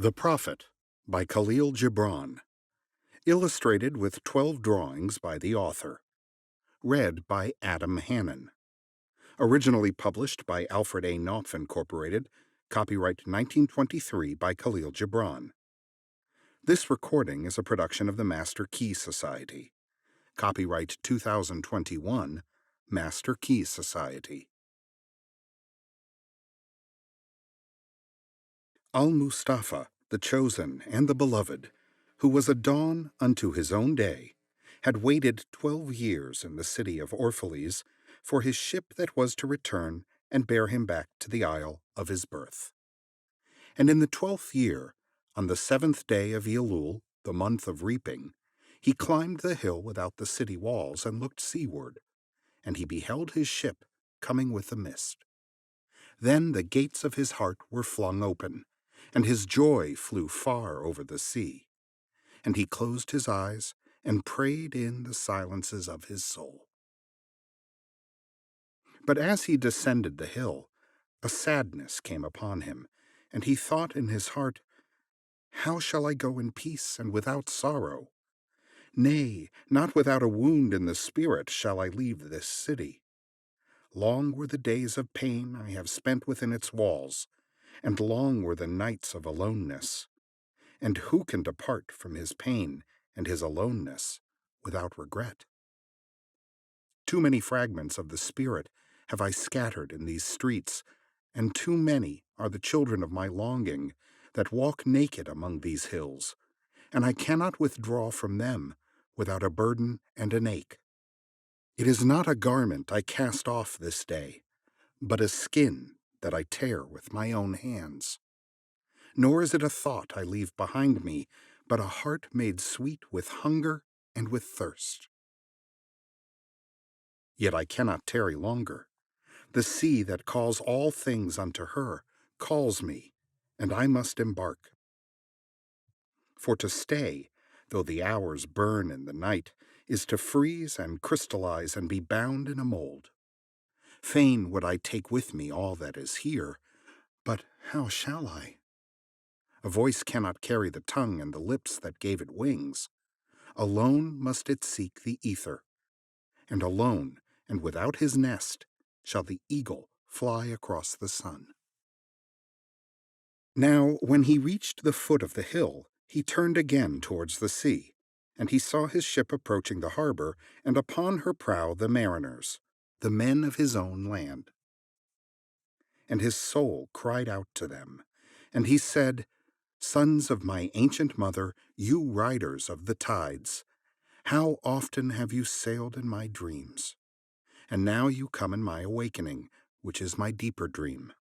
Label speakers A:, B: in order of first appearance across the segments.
A: The Prophet by Kahlil Gibran, illustrated with 12 drawings by the author. Read by Adam Hannon. Originally published by Alfred A. Knopf Incorporated, copyright 1923 by Kahlil Gibran. This recording is a production of the Master Key Society. Copyright 2021, Master Key Society. Almustafa, the chosen and the beloved, who was a dawn unto his own day, had waited 12 years in the city of Orphalese for his ship that was to return and bear him back to the isle of his birth. And in the 12th year, on the 7th day of Elul, the month of reaping, he climbed the hill without the city walls and looked seaward, and he beheld his ship coming with the mist. Then the gates of his heart were flung open, and his joy flew far over the sea. And he closed his eyes and prayed in the silences of his soul. But as he descended the hill, a sadness came upon him, and he thought in his heart, "How shall I go in peace and without sorrow? Nay, not without a wound in the spirit shall I leave this city. Long were the days of pain I have spent within its walls, and long were the nights of aloneness. And who can depart from his pain and his aloneness without regret? Too many fragments of the spirit have I scattered in these streets, and too many are the children of my longing that walk naked among these hills, and I cannot withdraw from them without a burden and an ache. It is not a garment I cast off this day, but a skin that I tear with my own hands. Nor is it a thought I leave behind me, but a heart made sweet with hunger and with thirst. Yet I cannot tarry longer. The sea that calls all things unto her calls me, and I must embark. For to stay, though the hours burn in the night, is to freeze and crystallize and be bound in a mold. Fain would I take with me all that is here, but how shall I? A voice cannot carry the tongue and the lips that gave it wings. Alone must it seek the ether, and alone and without his nest shall the eagle fly across the sun. Now, when he reached the foot of the hill, he turned again towards the sea, and he saw his ship approaching the harbor, and upon her prow the mariners, the men of his own land. And his soul cried out to them, and he said, "Sons of my ancient mother, you riders of the tides, how often have you sailed in my dreams? And now you come in my awakening, which is my deeper dream.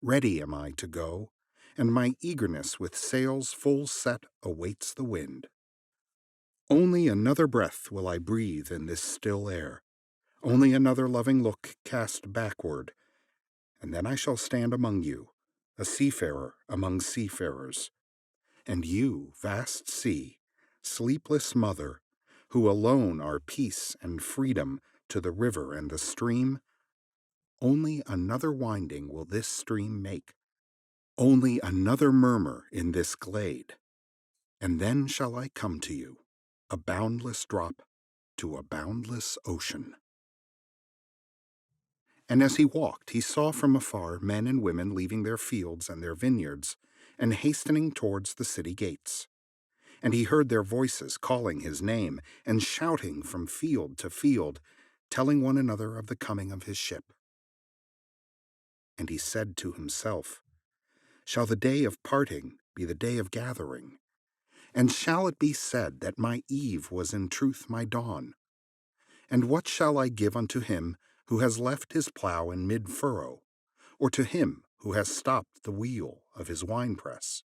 A: Ready am I to go, and my eagerness with sails full set awaits the wind. Only another breath will I breathe in this still air, only another loving look cast backward, and then I shall stand among you, a seafarer among seafarers. And you, vast sea, sleepless mother, who alone are peace and freedom to the river and the stream, only another winding will this stream make, only another murmur in this glade, and then shall I come to you, a boundless drop to a boundless ocean." And as he walked, he saw from afar men and women leaving their fields and their vineyards, and hastening towards the city gates. And he heard their voices calling his name, and shouting from field to field, telling one another of the coming of his ship. And he said to himself, "Shall the day of parting be the day of gathering? And shall it be said that my eve was in truth my dawn? And what shall I give unto him who has left his plough in mid-furrow, or to him who has stopped the wheel of his winepress?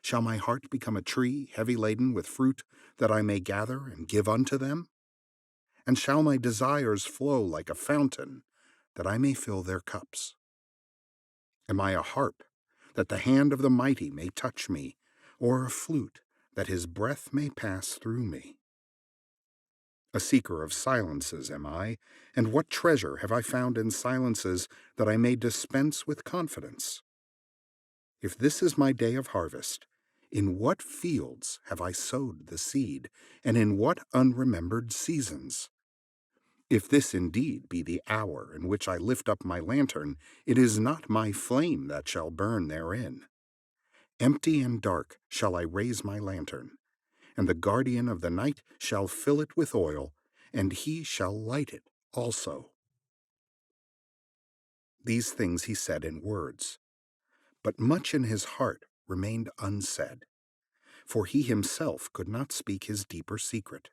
A: Shall my heart become a tree heavy laden with fruit, that I may gather and give unto them? And shall my desires flow like a fountain, that I may fill their cups? Am I a harp, that the hand of the mighty may touch me, or a flute, that his breath may pass through me? A seeker of silences am I, and what treasure have I found in silences that I may dispense with confidence? If this is my day of harvest, in what fields have I sowed the seed, and in what unremembered seasons? If this indeed be the hour in which I lift up my lantern, it is not my flame that shall burn therein. Empty and dark shall I raise my lantern, and the guardian of the night shall fill it with oil, and he shall light it also. These things he said in words, but much in his heart remained unsaid, for he himself could not speak his deeper secret.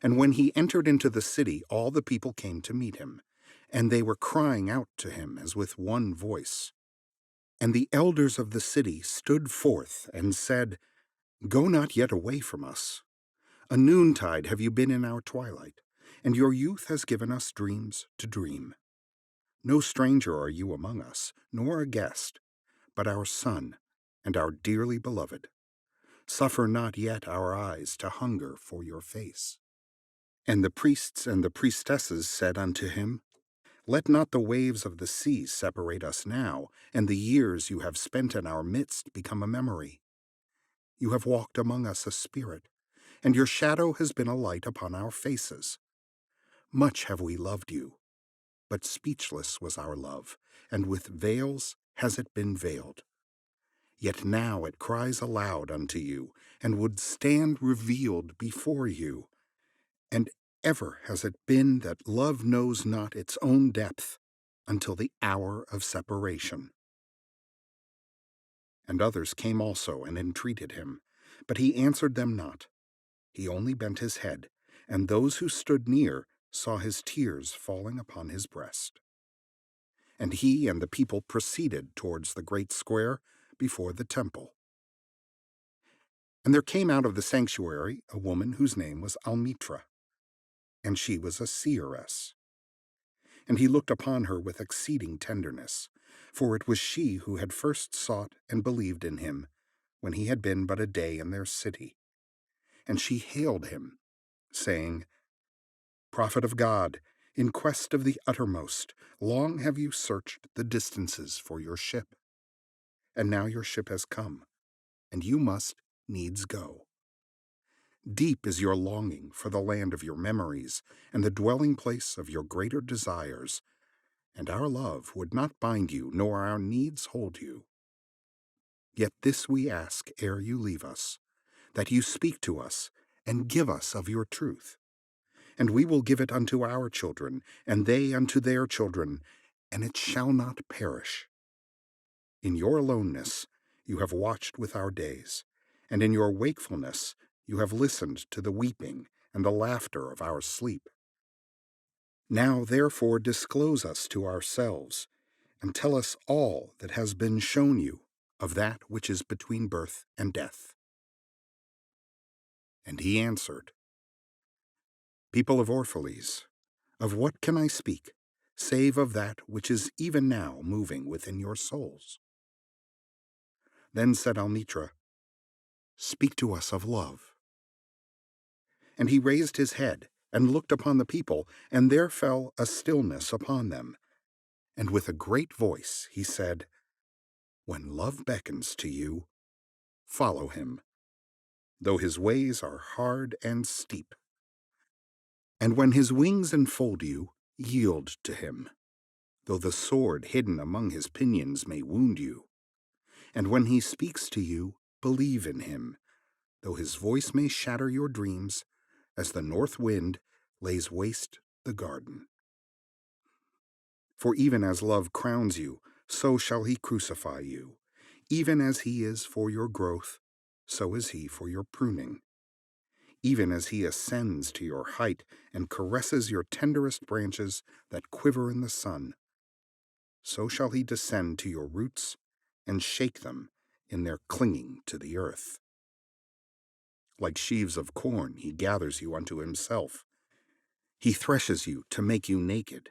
A: And when he entered into the city, all the people came to meet him, and they were crying out to him as with one voice. And the elders of the city stood forth and said, Go not yet away from us. A noontide have you been in our twilight, and your youth has given us dreams to dream. No stranger are you among us, nor a guest, but our son, and our dearly beloved. Suffer not yet our eyes to hunger for your face. And the priests and the priestesses said unto him, Let not the waves of the sea separate us now, and the years you have spent in our midst become a memory. You have walked among us a spirit, and your shadow has been a light upon our faces. Much have we loved you, but speechless was our love, and with veils has it been veiled. Yet now it cries aloud unto you, and would stand revealed before you. And ever has it been that love knows not its own depth until the hour of separation. And others came also and entreated him, but he answered them not. He only bent his head, and those who stood near saw his tears falling upon his breast. And he and the people proceeded towards the great square before the temple. And there came out of the sanctuary a woman whose name was Almitra, and she was a seeress. And he looked upon her with exceeding tenderness, for it was she who had first sought and believed in him, when he had been but a day in their city. And she hailed him, saying, Prophet of God, in quest of the uttermost, long have you searched the distances for your ship. And now your ship has come, and you must needs go. Deep is your longing for the land of your memories, and the dwelling place of your greater desires, and our love would not bind you, nor our needs hold you. Yet this we ask ere you leave us, that you speak to us, and give us of your truth. And we will give it unto our children, and they unto their children, and it shall not perish. In your aloneness you have watched with our days, and in your wakefulness you have listened to the weeping and the laughter of our sleep. Now therefore disclose us to ourselves, and tell us all that has been shown you of that which is between birth and death. And he answered, People of Orphalese, of what can I speak, save of that which is even now moving within your souls? Then said Almitra, Speak to us of love. And he raised his head, and looked upon the people, and there fell a stillness upon them. And with a great voice he said, When love beckons to you, follow him, though his ways are hard and steep. And when his wings enfold you, yield to him, though the sword hidden among his pinions may wound you. And when he speaks to you, believe in him, though his voice may shatter your dreams, as the north wind lays waste the garden. For even as love crowns you, so shall he crucify you. Even as he is for your growth, so is he for your pruning. Even as he ascends to your height and caresses your tenderest branches that quiver in the sun, so shall he descend to your roots and shake them in their clinging to the earth. Like sheaves of corn he gathers you unto himself. He threshes you to make you naked.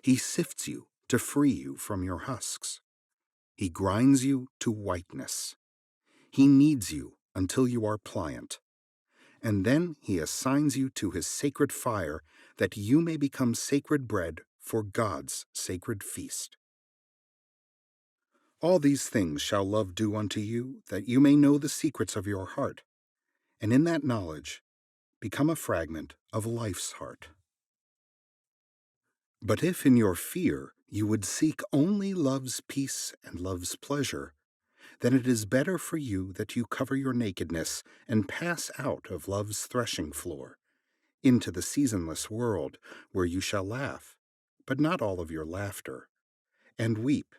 A: He sifts you to free you from your husks. He grinds you to whiteness. He kneads you until you are pliant. And then he assigns you to his sacred fire, that you may become sacred bread for God's sacred feast. All these things shall love do unto you, that you may know the secrets of your heart, and in that knowledge become a fragment of life's heart. But if in your fear you would seek only love's peace and love's pleasure, then it is better for you that you cover your nakedness and pass out of love's threshing floor into the seasonless world, where you shall laugh, but not all of your laughter, and weep,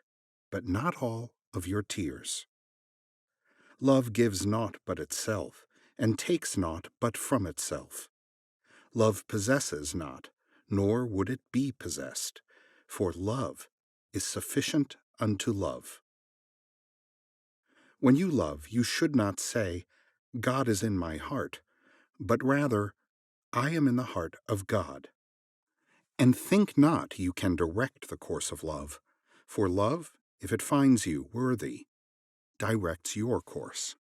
A: but not all of your tears. Love gives naught but itself, and takes naught but from itself. Love possesses not, nor would it be possessed, for love is sufficient unto love. When you love, you should not say, God is in my heart, but rather, I am in the heart of God. And think not you can direct the course of love, for love, if it finds you worthy, directs your course.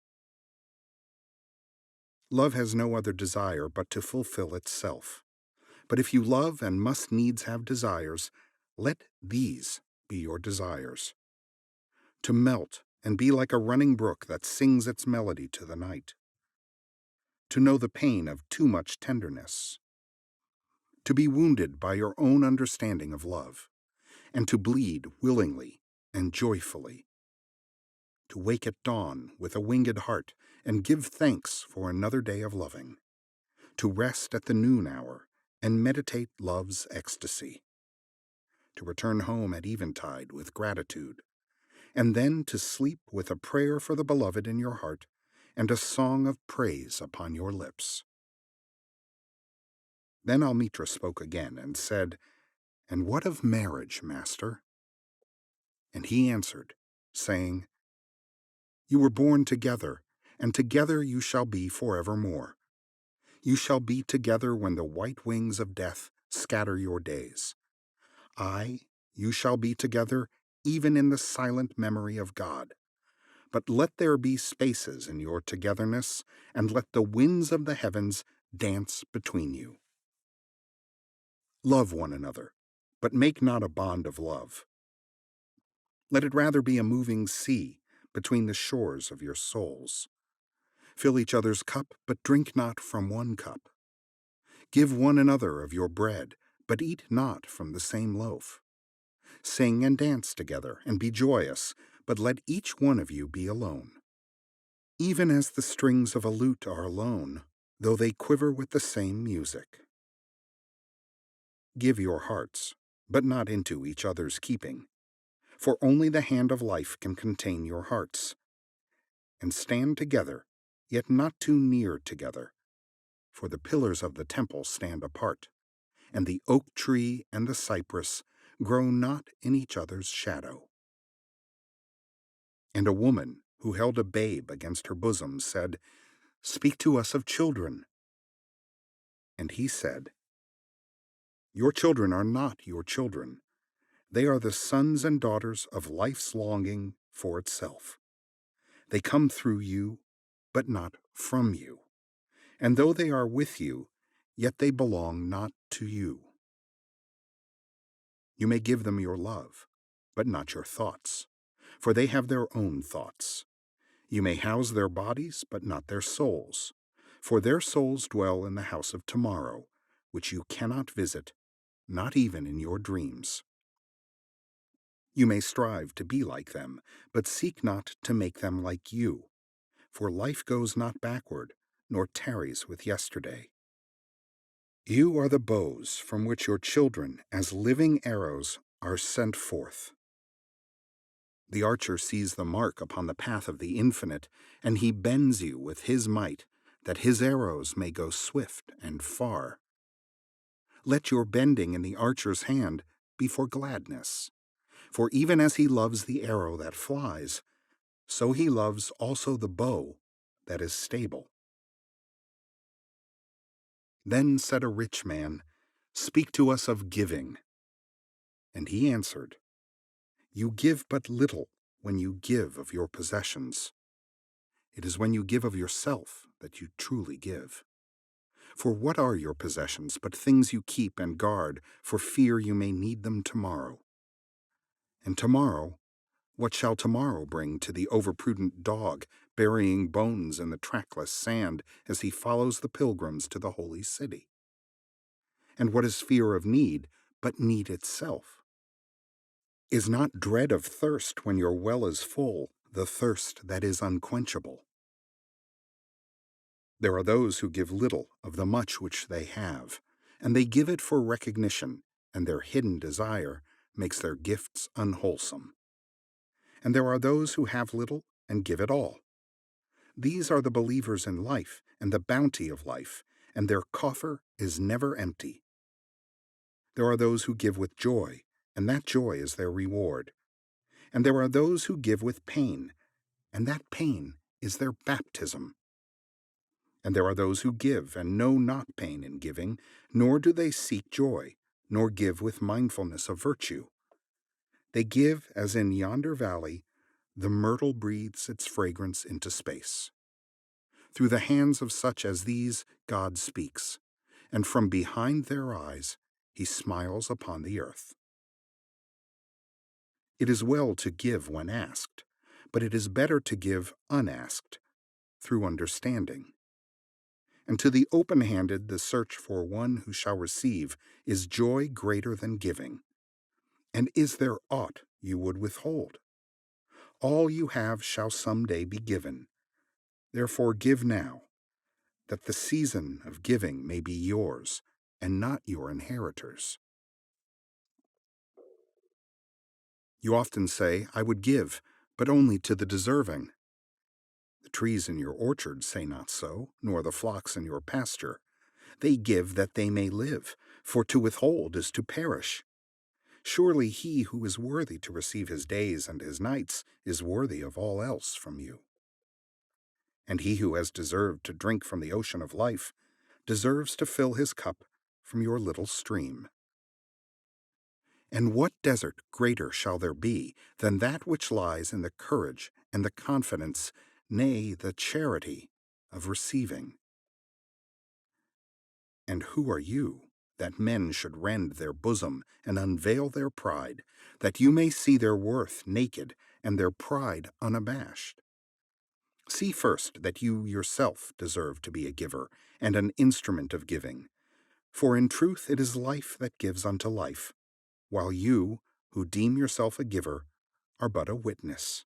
A: Love has no other desire but to fulfill itself. But if you love and must needs have desires, let these be your desires: to melt and be like a running brook that sings its melody to the night, to know the pain of too much tenderness, to be wounded by your own understanding of love, and to bleed willingly and joyfully, to wake at dawn with a winged heart and give thanks for another day of loving, to rest at the noon hour and meditate love's ecstasy, to return home at eventide with gratitude, and then to sleep with a prayer for the beloved in your heart and a song of praise upon your lips. Then Almitra spoke again and said, And what of marriage, master? And he answered, saying, You were born together, and together you shall be forevermore. You shall be together when the white wings of death scatter your days. Aye, you shall be together even in the silent memory of God. But let there be spaces in your togetherness, and let the winds of the heavens dance between you. Love one another, but make not a bond of love. Let it rather be a moving sea between the shores of your souls. Fill each other's cup, but drink not from one cup. Give one another of your bread, but eat not from the same loaf. Sing and dance together, and be joyous, but let each one of you be alone. Even as the strings of a lute are alone, though they quiver with the same music. Give your hearts, but not into each other's keeping, for only the hand of life can contain your hearts. And stand together, yet not too near together, for the pillars of the temple stand apart, and the oak tree and the cypress grow not in each other's shadow. And a woman who held a babe against her bosom said, Speak to us of children. And he said, Your children are not your children. They are the sons and daughters of life's longing for itself. They come through you, but not from you. And though they are with you, yet they belong not to you. You may give them your love, but not your thoughts, for they have their own thoughts. You may house their bodies, but not their souls, for their souls dwell in the house of tomorrow, which you cannot visit, not even in your dreams. You may strive to be like them, but seek not to make them like you, for life goes not backward, nor tarries with yesterday. You are the bows from which your children, as living arrows, are sent forth. The archer sees the mark upon the path of the infinite, and he bends you with his might, that his arrows may go swift and far. Let your bending in the archer's hand be for gladness, for even as he loves the arrow that flies, so he loves also the bow that is stable. Then said a rich man, Speak to us of giving. And he answered, You give but little when you give of your possessions. It is when you give of yourself that you truly give. For what are your possessions but things you keep and guard for fear you may need them tomorrow? And tomorrow, What shall tomorrow bring to the overprudent dog, burying bones in the trackless sand as he follows the pilgrims to the holy city? And what is fear of need but need itself? Is not dread of thirst when your well is full the thirst that is unquenchable? There are those who give little of the much which they have, and they give it for recognition, and their hidden desire makes their gifts unwholesome. And there are those who have little and give it all. These are the believers in life and the bounty of life, and their coffer is never empty. There are those who give with joy, and that joy is their reward. And there are those who give with pain, and that pain is their baptism. And there are those who give and know not pain in giving, nor do they seek joy, nor give with mindfulness of virtue. They give as in yonder valley the myrtle breathes its fragrance into space. Through the hands of such as these God speaks, and from behind their eyes he smiles upon the earth. It is well to give when asked, but it is better to give unasked, through understanding. And to the open-handed the search for one who shall receive is joy greater than giving. And is there aught you would withhold? All you have shall some day be given. Therefore give now, that the season of giving may be yours, and not your inheritors. You often say, I would give, but only to the deserving. The trees in your orchard say not so, nor the flocks in your pasture. They give that they may live, for to withhold is to perish. Surely he who is worthy to receive his days and his nights is worthy of all else from you. And he who has deserved to drink from the ocean of life deserves to fill his cup from your little stream. And what desert greater shall there be than that which lies in the courage and the confidence, nay, the charity of receiving? And who are you, that men should rend their bosom and unveil their pride, that you may see their worth naked and their pride unabashed? See first that you yourself deserve to be a giver and an instrument of giving. For in truth it is life that gives unto life, while you, who deem yourself a giver, are but a witness.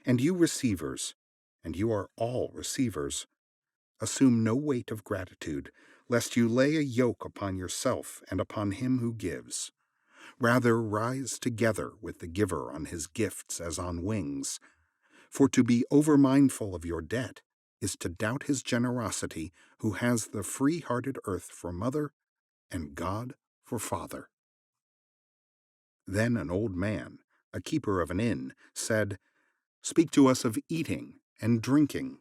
A: And you receivers, and you are all receivers, assume no weight of gratitude, lest you lay a yoke upon yourself and upon him who gives. Rather rise together with the giver on his gifts as on wings. For to be over-mindful of your debt is to doubt his generosity, who has the free-hearted earth for mother and God for father. Then an old man, a keeper of an inn, said, Speak to us of eating and drinking.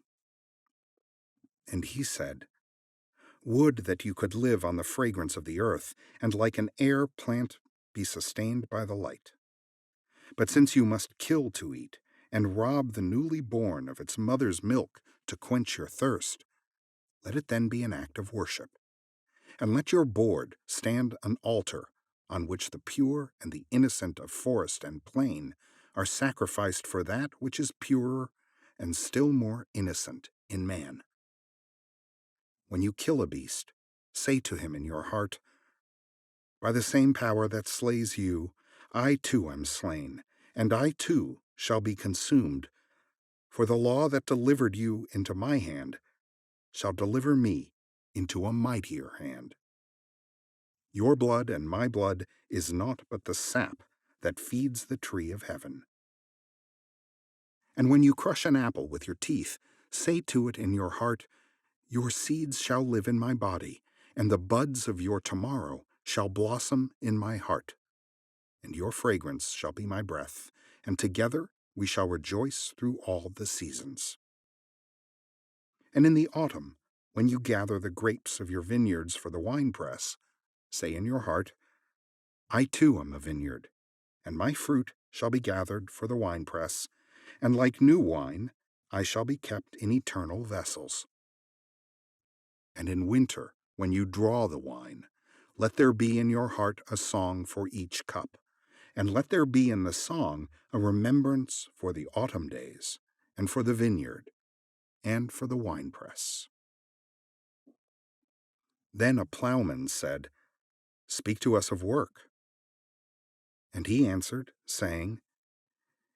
A: And he said, Would that you could live on the fragrance of the earth, and like an air plant be sustained by the light. But since you must kill to eat, and rob the newly born of its mother's milk to quench your thirst, let it then be an act of worship. And let your board stand an altar on which the pure and the innocent of forest and plain are sacrificed for that which is purer and still more innocent in man. When you kill a beast, say to him in your heart, By the same power that slays you, I too am slain, and I too shall be consumed, for the law that delivered you into my hand shall deliver me into a mightier hand. Your blood and my blood is naught but the sap that feeds the tree of heaven. And when you crush an apple with your teeth, say to it in your heart, Your seeds shall live in my body, and the buds of your tomorrow shall blossom in my heart. And your fragrance shall be my breath, and together we shall rejoice through all the seasons. And in the autumn, when you gather the grapes of your vineyards for the winepress, say in your heart, I too am a vineyard, and my fruit shall be gathered for the winepress, and like new wine I shall be kept in eternal vessels. And in winter, when you draw the wine, let there be in your heart a song for each cup, and let there be in the song a remembrance for the autumn days, and for the vineyard, and for the winepress." Then a plowman said, "Speak to us of work." And he answered, saying,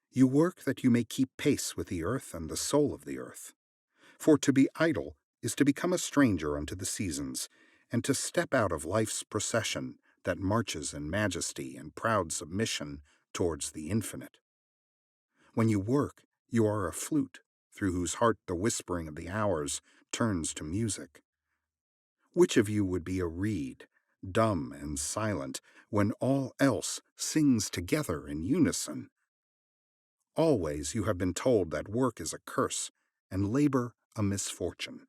A: "You work that you may keep pace with the earth and the soul of the earth. For to be idle is to become a stranger unto the seasons, and to step out of life's procession that marches in majesty and proud submission towards the infinite. When you work, you are a flute, through whose heart the whispering of the hours turns to music. Which of you would be a reed, dumb and silent, when all else sings together in unison? Always you have been told that work is a curse, and labor a misfortune.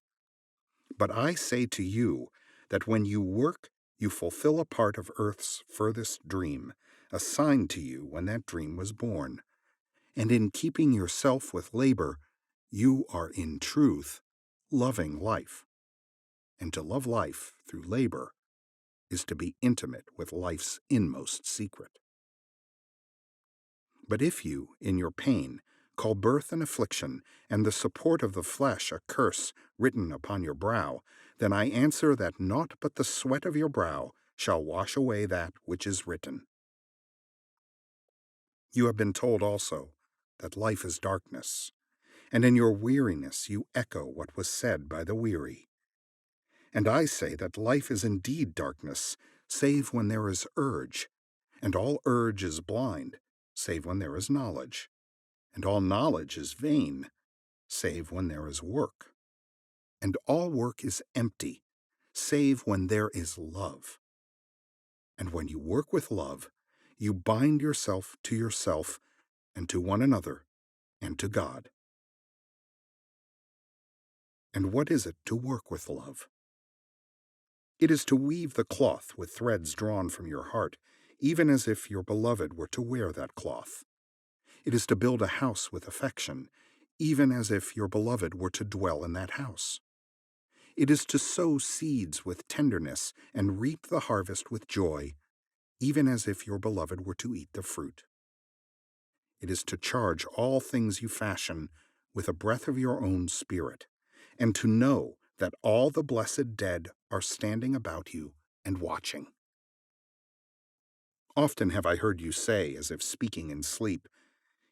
A: But I say to you that when you work, you fulfill a part of earth's furthest dream, assigned to you when that dream was born. And in keeping yourself with labor, you are in truth loving life. And to love life through labor is to be intimate with life's inmost secret. But if you, in your pain, call birth an affliction, and the support of the flesh a curse written upon your brow, then I answer that naught but the sweat of your brow shall wash away that which is written. You have been told also that life is darkness, and in your weariness you echo what was said by the weary. And I say that life is indeed darkness, save when there is urge, and all urge is blind, save when there is knowledge, and all knowledge is vain, save when there is work, and all work is empty, save when there is love. And when you work with love, you bind yourself and to one another, and to God. And what is it to work with love? It is to weave the cloth with threads drawn from your heart, even as if your beloved were to wear that cloth. It is to build a house with affection, even as if your beloved were to dwell in that house. It is to sow seeds with tenderness and reap the harvest with joy, even as if your beloved were to eat the fruit. It is to charge all things you fashion with a breath of your own spirit, and to know that all the blessed dead are standing about you and watching. Often have I heard you say, as if speaking in sleep,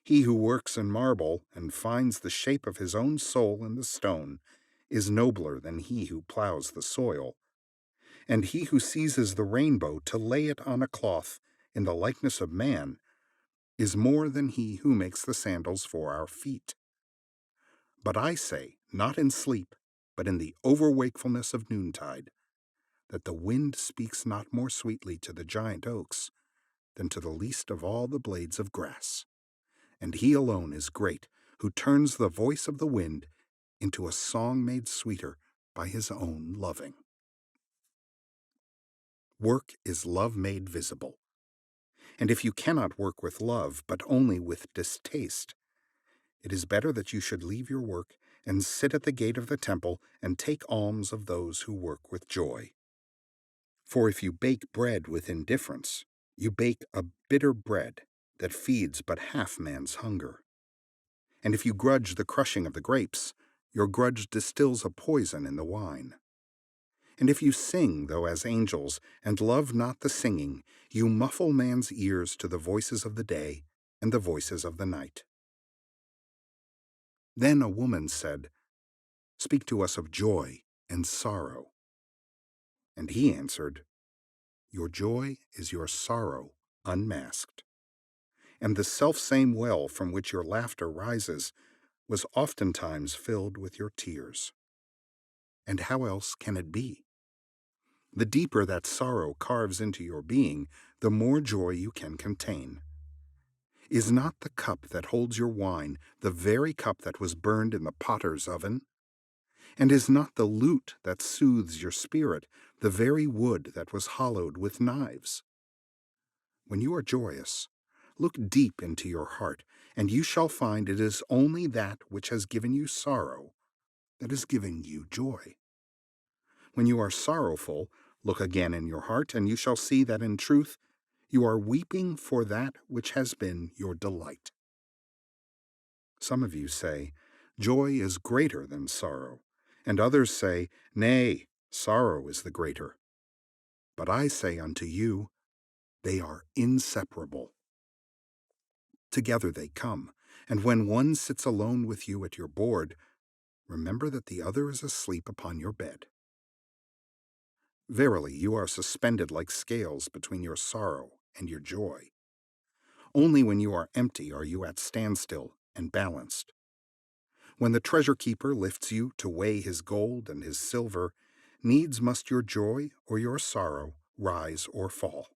A: "He who works in marble and finds the shape of his own soul in the stone is nobler than he who plows the soil. And he who seizes the rainbow to lay it on a cloth in the likeness of man is more than he who makes the sandals for our feet. But I say, not in sleep, but in the overwakefulness of noontide, that the wind speaks not more sweetly to the giant oaks than to the least of all the blades of grass. And he alone is great, who turns the voice of the wind into a song made sweeter by his own loving." Work is love made visible. And if you cannot work with love, but only with distaste, it is better that you should leave your work and sit at the gate of the temple and take alms of those who work with joy. For if you bake bread with indifference, you bake a bitter bread that feeds but half man's hunger. And if you grudge the crushing of the grapes, your grudge distills a poison in the wine. And if you sing, though as angels, and love not the singing, you muffle man's ears to the voices of the day and the voices of the night. Then a woman said, "Speak to us of joy and sorrow." And he answered, "Your joy is your sorrow unmasked. And the selfsame well from which your laughter rises was oftentimes filled with your tears. And how else can it be? The deeper that sorrow carves into your being, the more joy you can contain. Is not the cup that holds your wine the very cup that was burned in the potter's oven? And is not the lute that soothes your spirit the very wood that was hollowed with knives? When you are joyous, look deep into your heart, and you shall find it is only that which has given you sorrow that is giving you joy. When you are sorrowful, look again in your heart, and you shall see that in truth You are weeping for that which has been your delight. Some of you say, joy is greater than sorrow, and others say, nay, sorrow is the greater. But I say unto you, they are inseparable. Together they come, and when one sits alone with you at your board, remember that the other is asleep upon your bed. Verily, you are suspended like scales between your sorrow and your joy. Only when you are empty are you at standstill and balanced. When the treasure keeper lifts you to weigh his gold and his silver, needs must your joy or your sorrow rise or fall.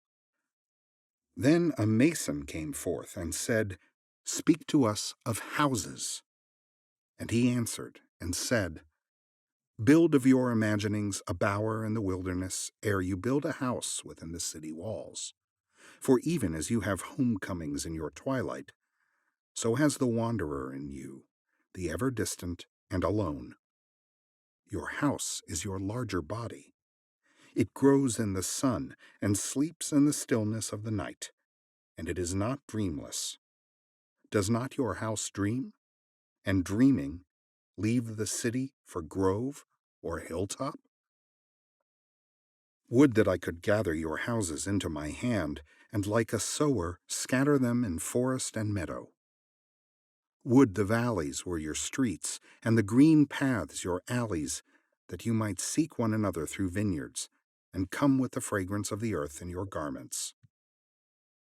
A: Then a mason came forth and said, Speak to us of houses. And he answered and said, Build of your imaginings a bower in the wilderness, ere you build a house within the city walls. For even as you have homecomings in your twilight, so has the wanderer in you, the ever distant and alone. Your house is your larger body. It grows in the sun and sleeps in the stillness of the night, and it is not dreamless. Does not your house dream? And dreaming, leave the city for grove or hilltop? Would that I could gather your houses into my hand, and like a sower scatter them in forest and meadow. Would the valleys were your streets, and the green paths your alleys, that you might seek one another through vineyards, and come with the fragrance of the earth in your garments.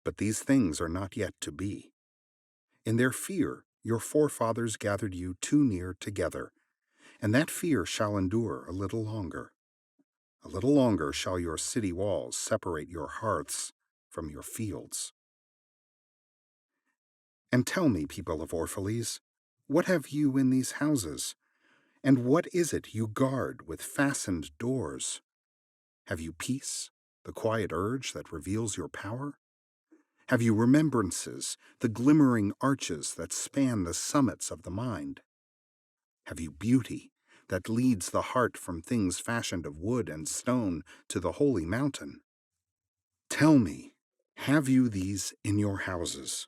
A: But these things are not yet to be. In their fear your forefathers gathered you too near together, and that fear shall endure a little longer. A little longer shall your city walls separate your hearths from your fields. And tell me, people of Orphalese, what have you in these houses? And what is it you guard with fastened doors? Have you peace, the quiet urge that reveals your power? Have you remembrances, the glimmering arches that span the summits of the mind? Have you beauty that leads the heart from things fashioned of wood and stone to the holy mountain? Tell me, have you these in your houses?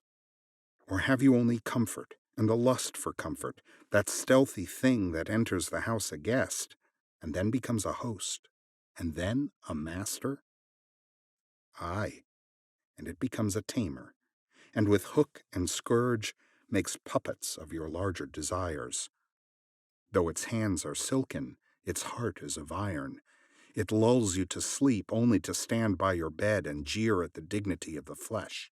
A: Or have you only comfort and the lust for comfort, that stealthy thing that enters the house a guest, and then becomes a host, and then a master? Aye, and it becomes a tamer, and with hook and scourge makes puppets of your larger desires. Though its hands are silken, its heart is of iron. It lulls you to sleep only to stand by your bed and jeer at the dignity of the flesh.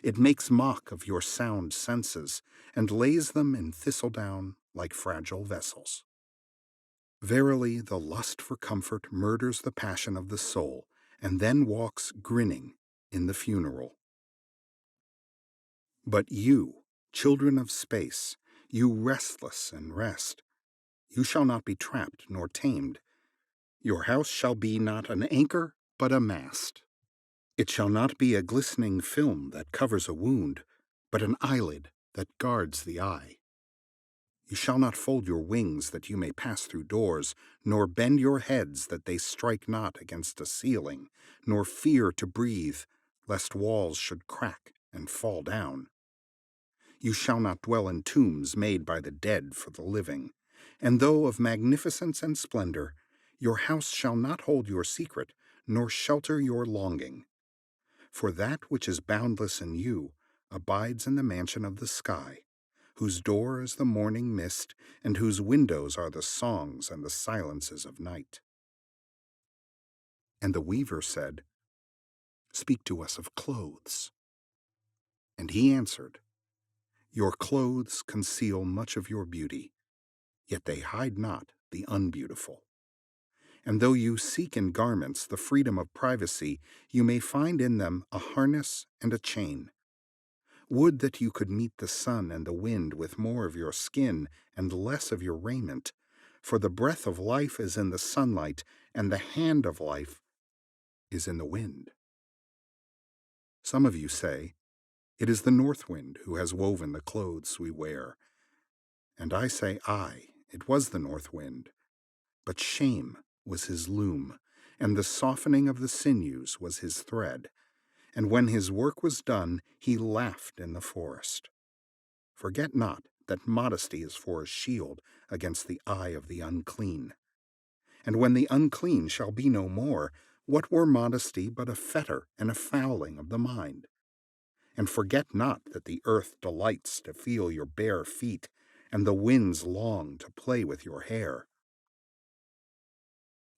A: It makes mock of your sound senses, and lays them in thistledown like fragile vessels. Verily, the lust for comfort murders the passion of the soul, and then walks grinning in the funeral. But you, children of space, you restless and rest, you shall not be trapped nor tamed. Your house shall be not an anchor, but a mast. It shall not be a glistening film that covers a wound, but an eyelid that guards the eye. You shall not fold your wings that you may pass through doors, nor bend your heads that they strike not against a ceiling, nor fear to breathe, lest walls should crack and fall down. You shall not dwell in tombs made by the dead for the living, and though of magnificence and splendor, your house shall not hold your secret, nor shelter your longing. For that which is boundless in you abides in the mansion of the sky, whose door is the morning mist, and whose windows are the songs and the silences of night. And the weaver said, Speak to us of clothes. And he answered, Your clothes conceal much of your beauty, yet they hide not the unbeautiful. And though you seek in garments the freedom of privacy, you may find in them a harness and a chain. Would that you could meet the sun and the wind with more of your skin and less of your raiment, for the breath of life is in the sunlight, and the hand of life is in the wind. Some of you say, It is the north wind who has woven the clothes we wear. And I say, Aye, it was the north wind, but shame was his loom, and the softening of the sinews was his thread, And when his work was done, he laughed in the forest. Forget not that modesty is for a shield against the eye of the unclean. And when the unclean shall be no more, what were modesty but a fetter and a fouling of the mind? And forget not that the earth delights to feel your bare feet, and the winds long to play with your hair.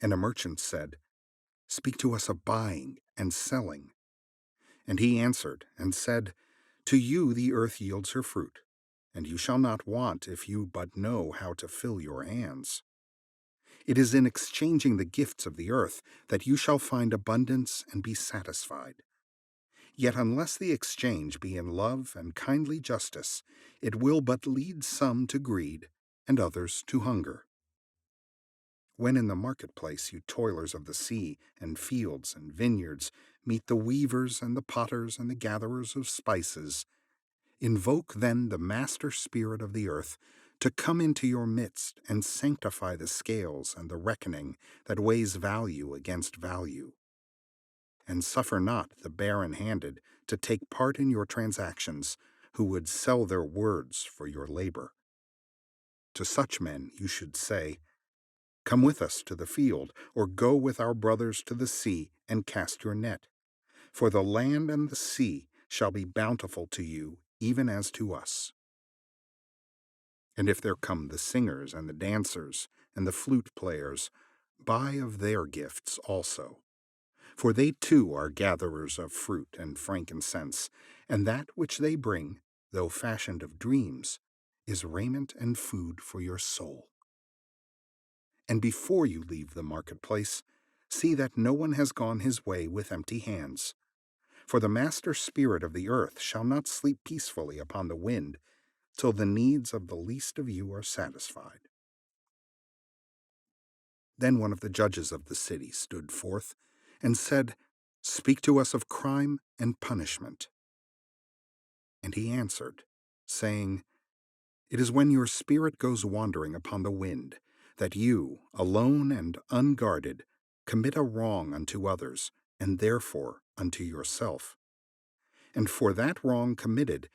A: And a merchant said, Speak to us of buying and selling. And he answered and said, To you the earth yields her fruit, and you shall not want if you but know how to fill your hands. It is in exchanging the gifts of the earth that you shall find abundance and be satisfied. Yet unless the exchange be in love and kindly justice, it will but lead some to greed and others to hunger. When in the marketplace you toilers of the sea and fields and vineyards meet the weavers and the potters and the gatherers of spices, invoke then the master spirit of the earth to come into your midst and sanctify the scales and the reckoning that weighs value against value. And suffer not the barren-handed to take part in your transactions, who would sell their words for your labor. To such men you should say, Come with us to the field, or go with our brothers to the sea and cast your net. For the land and the sea shall be bountiful to you, even as to us. And if there come the singers and the dancers and the flute players, buy of their gifts also. For they too are gatherers of fruit and frankincense, and that which they bring, though fashioned of dreams, is raiment and food for your soul. And before you leave the marketplace, see that no one has gone his way with empty hands. For the master spirit of the earth shall not sleep peacefully upon the wind, till the needs of the least of you are satisfied. Then one of the judges of the city stood forth and said, Speak to us of crime and punishment. And he answered, saying, It is when your spirit goes wandering upon the wind, that you, alone and unguarded, commit a wrong unto others, and therefore unto yourself. And for that wrong committed,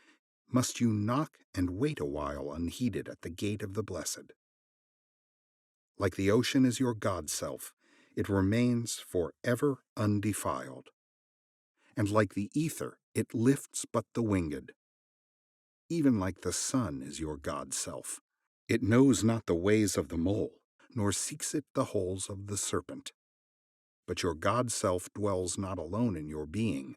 A: must you knock and wait a while unheeded at the gate of the blessed. Like the ocean is your God-self, it remains forever undefiled. And like the ether, it lifts but the winged. Even like the sun is your God-self. It knows not the ways of the mole, nor seeks it the holes of the serpent. But your God-self dwells not alone in your being.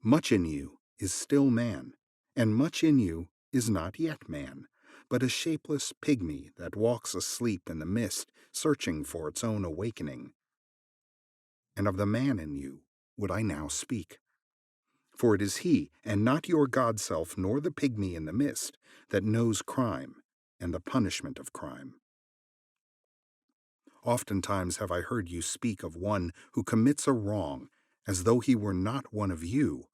A: Much in you is still man, and much in you is not yet man, but a shapeless pygmy that walks asleep in the mist, searching for its own awakening. And of the man in you would I now speak. For it is he, and not your God-self nor the pygmy in the mist, that knows crime and the punishment of crime. Oftentimes have I heard you speak of one who commits a wrong, as though he were not one of you,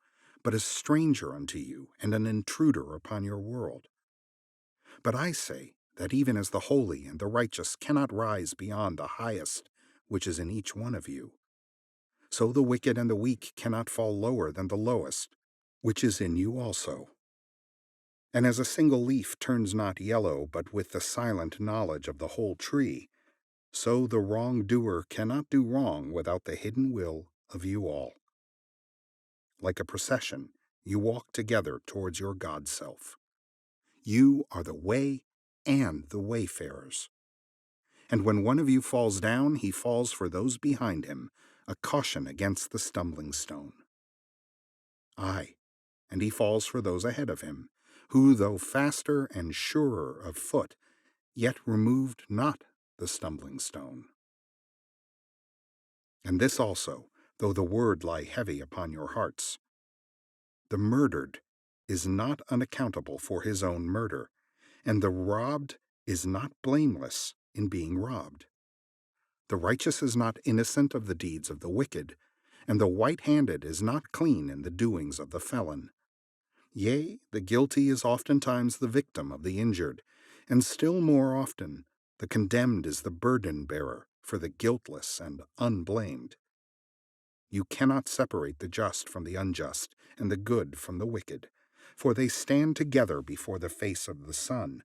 A: but a stranger unto you and an intruder upon your world. But I say that even as the holy and the righteous cannot rise beyond the highest which is in each one of you, so the wicked and the weak cannot fall lower than the lowest, which is in you also. And as a single leaf turns not yellow but with the silent knowledge of the whole tree, so the wrongdoer cannot do wrong without the hidden will of you all. Like a procession, you walk together towards your God-self. You are the way and the wayfarers. And when one of you falls down, he falls for those behind him, a caution against the stumbling stone. Aye, and he falls for those ahead of him, who, though faster and surer of foot, yet removed not the stumbling stone. And this also, though the word lie heavy upon your hearts. The murdered is not unaccountable for his own murder, and the robbed is not blameless in being robbed. The righteous is not innocent of the deeds of the wicked, and the white-handed is not clean in the doings of the felon. Yea, the guilty is oftentimes the victim of the injured, and still more often the condemned is the burden-bearer for the guiltless and unblamed. You cannot separate the just from the unjust, and the good from the wicked, for they stand together before the face of the sun,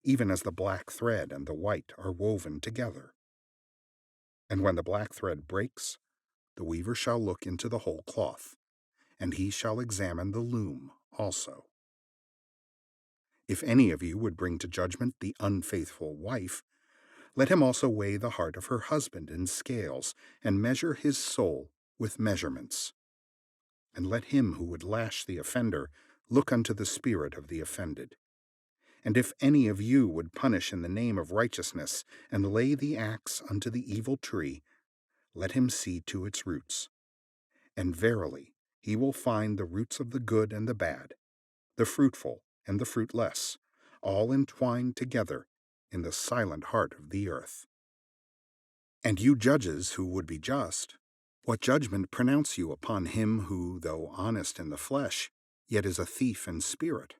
A: even as the black thread and the white are woven together. And when the black thread breaks, the weaver shall look into the whole cloth, and he shall examine the loom also. If any of you would bring to judgment the unfaithful wife, let him also weigh the heart of her husband in scales, and measure his soul with measurements. And let him who would lash the offender look unto the spirit of the offended. And if any of you would punish in the name of righteousness, and lay the axe unto the evil tree, let him see to its roots. And verily, he will find the roots of the good and the bad, the fruitful and the fruitless, all entwined together in the silent heart of the earth. And you judges who would be just, what judgment pronounce you upon him who, though honest in the flesh, yet is a thief in spirit?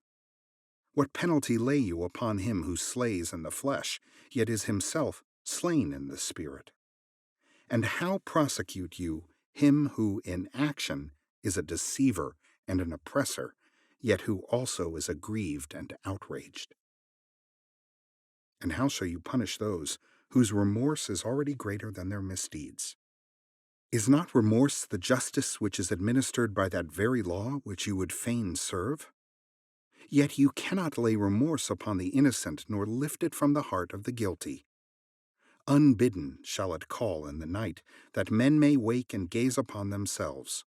A: What penalty lay you upon him who slays in the flesh, yet is himself slain in the spirit? And how prosecute you him who in action is a deceiver and an oppressor, yet who also is aggrieved and outraged? And how shall you punish those whose remorse is already greater than their misdeeds? Is not remorse the justice which is administered by that very law which you would fain serve? Yet you cannot lay remorse upon the innocent, nor lift it from the heart of the guilty. Unbidden shall it call in the night, that men may wake and gaze upon themselves.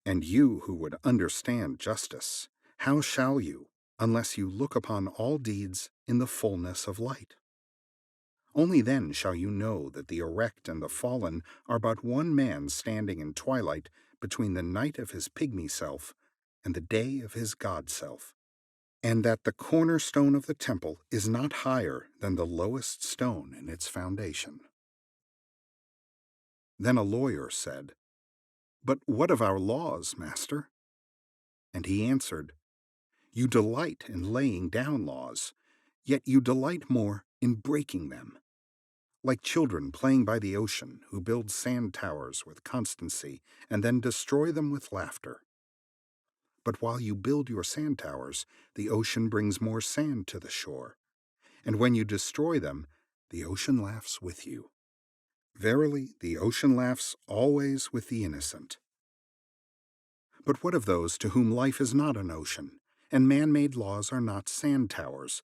A: And you who would understand justice, how shall you, unless you look upon all deeds in the fullness of light? Only then shall you know that the erect and the fallen are but one man standing in twilight between the night of his pygmy self and the day of his god self, and that the cornerstone of the temple is not higher than the lowest stone in its foundation. Then a lawyer said, "But what of our laws, master?" And he answered, "You delight in laying down laws, yet you delight more in breaking them. Like children playing by the ocean, who build sand towers with constancy and then destroy them with laughter. But while you build your sand towers, the ocean brings more sand to the shore, and when you destroy them, the ocean laughs with you. Verily, the ocean laughs always with the innocent. But what of those to whom life is not an ocean, and man-made laws are not sand towers,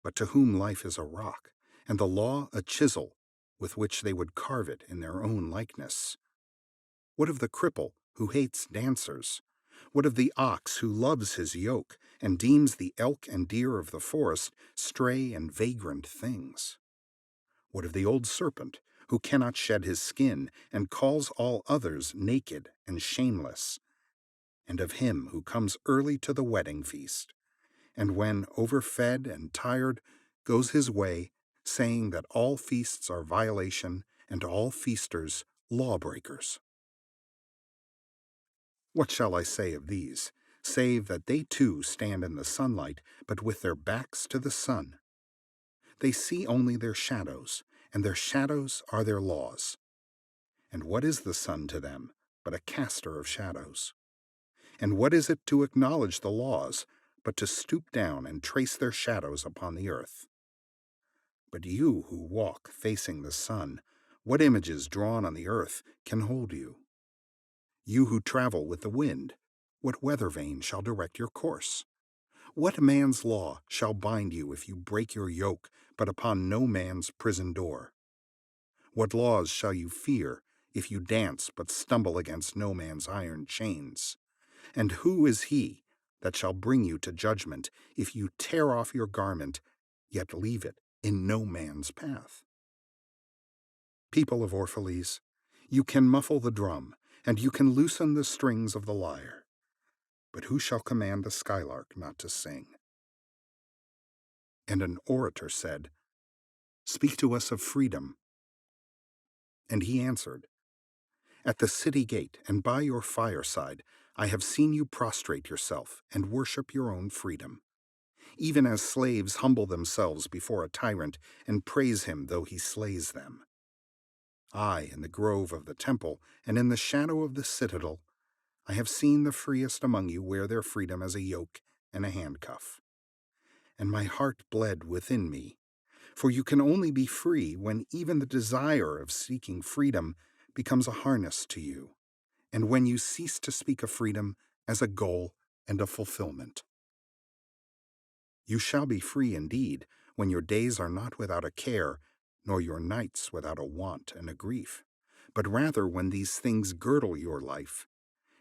A: but to whom life is a rock, and the law a chisel, with which they would carve it in their own likeness? What of the cripple who hates dancers? What of the ox who loves his yoke, and deems the elk and deer of the forest stray and vagrant things? What of the old serpent who cannot shed his skin, and calls all others naked and shameless? And of him who comes early to the wedding feast, and when overfed and tired goes his way, saying that all feasts are violation, and all feasters lawbreakers? What shall I say of these, save that they too stand in the sunlight, but with their backs to the sun? They see only their shadows, and their shadows are their laws. And what is the sun to them but a caster of shadows? And what is it to acknowledge the laws, but to stoop down and trace their shadows upon the earth? But you who walk facing the sun, what images drawn on the earth can hold you? You who travel with the wind, what weather vane shall direct your course? What man's law shall bind you if you break your yoke, but upon no man's prison door? What laws shall you fear if you dance, but stumble against no man's iron chains? And who is he that shall bring you to judgment if you tear off your garment, yet leave it in no man's path? People of Orphalese, you can muffle the drum, and you can loosen the strings of the lyre, but who shall command the skylark not to sing? And an orator said, "Speak to us of freedom." And he answered, "At the city gate and by your fireside I have seen you prostrate yourself and worship your own freedom, even as slaves humble themselves before a tyrant and praise him though he slays them. I, in the grove of the temple, and in the shadow of the citadel, I have seen the freest among you wear their freedom as a yoke and a handcuff. And my heart bled within me, for you can only be free when even the desire of seeking freedom becomes a harness to you, and when you cease to speak of freedom as a goal and a fulfillment. You shall be free indeed when your days are not without a care, nor your nights without a want and a grief, but rather when these things girdle your life,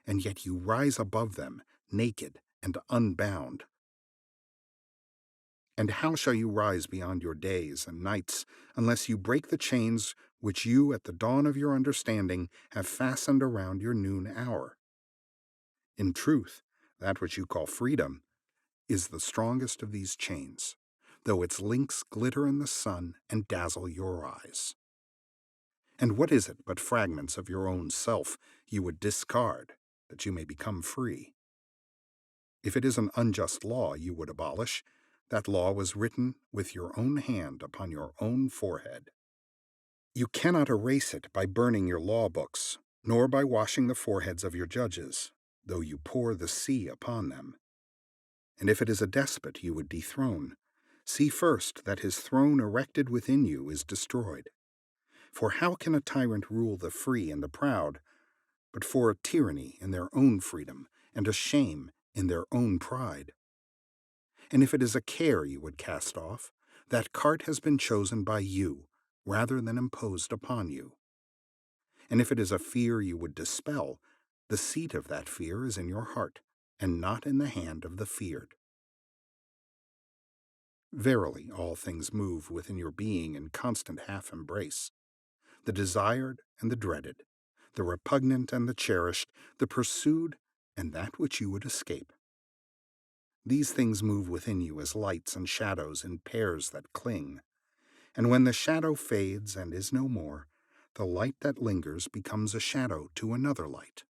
A: and yet you rise above them, naked and unbound. And how shall you rise beyond your days and nights unless you break the chains which you at the dawn of your understanding have fastened around your noon hour? In truth, that which you call freedom is the strongest of these chains, though its links glitter in the sun and dazzle your eyes. And what is it but fragments of your own self you would discard, that you may become free? If it is an unjust law you would abolish, that law was written with your own hand upon your own forehead. You cannot erase it by burning your law books, nor by washing the foreheads of your judges, though you pour the sea upon them. And if it is a despot you would dethrone, see first that his throne erected within you is destroyed. For how can a tyrant rule the free and the proud, but for a tyranny in their own freedom, and a shame in their own pride? And if it is a care you would cast off, that cart has been chosen by you, rather than imposed upon you. And if it is a fear you would dispel, the seat of that fear is in your heart, and not in the hand of the feared. Verily, all things move within your being in constant half-embrace, the desired and the dreaded, the repugnant and the cherished, the pursued and that which you would escape. These things move within you as lights and shadows in pairs that cling, and when the shadow fades and is no more, the light that lingers becomes a shadow to another light.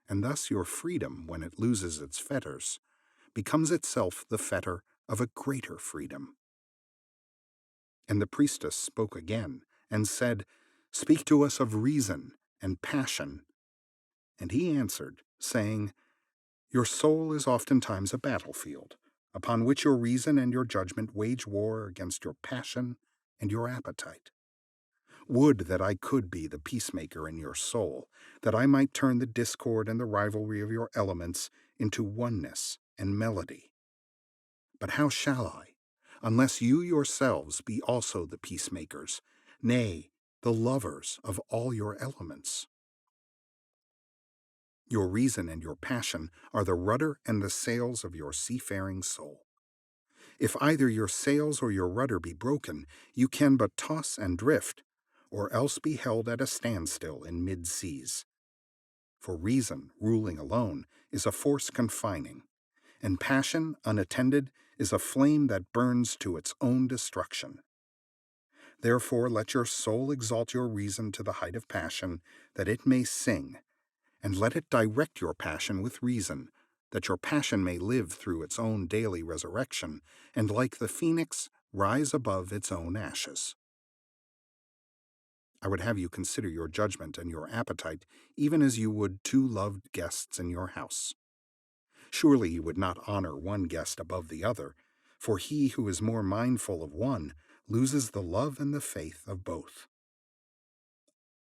A: And thus your freedom, when it loses its fetters, becomes itself the fetter of a greater freedom. And the priestess spoke again, and said, Speak to us of reason and passion. And he answered, saying, Your soul is oftentimes a battlefield, upon which your reason and your judgment wage war against your passion and your appetite. Would that I could be the peacemaker in your soul, that I might turn the discord and the rivalry of your elements into oneness and melody. But how shall I, unless you yourselves be also the peacemakers, nay, the lovers of all your elements? Your reason and your passion are the rudder and the sails of your seafaring soul. If either your sails or your rudder be broken, you can but toss and drift, or else be held at a standstill in mid-seas. For reason, ruling alone, is a force confining, and passion, unattended, is a flame that burns to its own destruction. Therefore let your soul exalt your reason to the height of passion, that it may sing, and let it direct your passion with reason, that your passion may live through its own daily resurrection, and like the phoenix, rise above its own ashes. I would have you consider your judgment and your appetite, even as you would two loved guests in your house. Surely you would not honor one guest above the other, for he who is more mindful of one loses the love and the faith of both.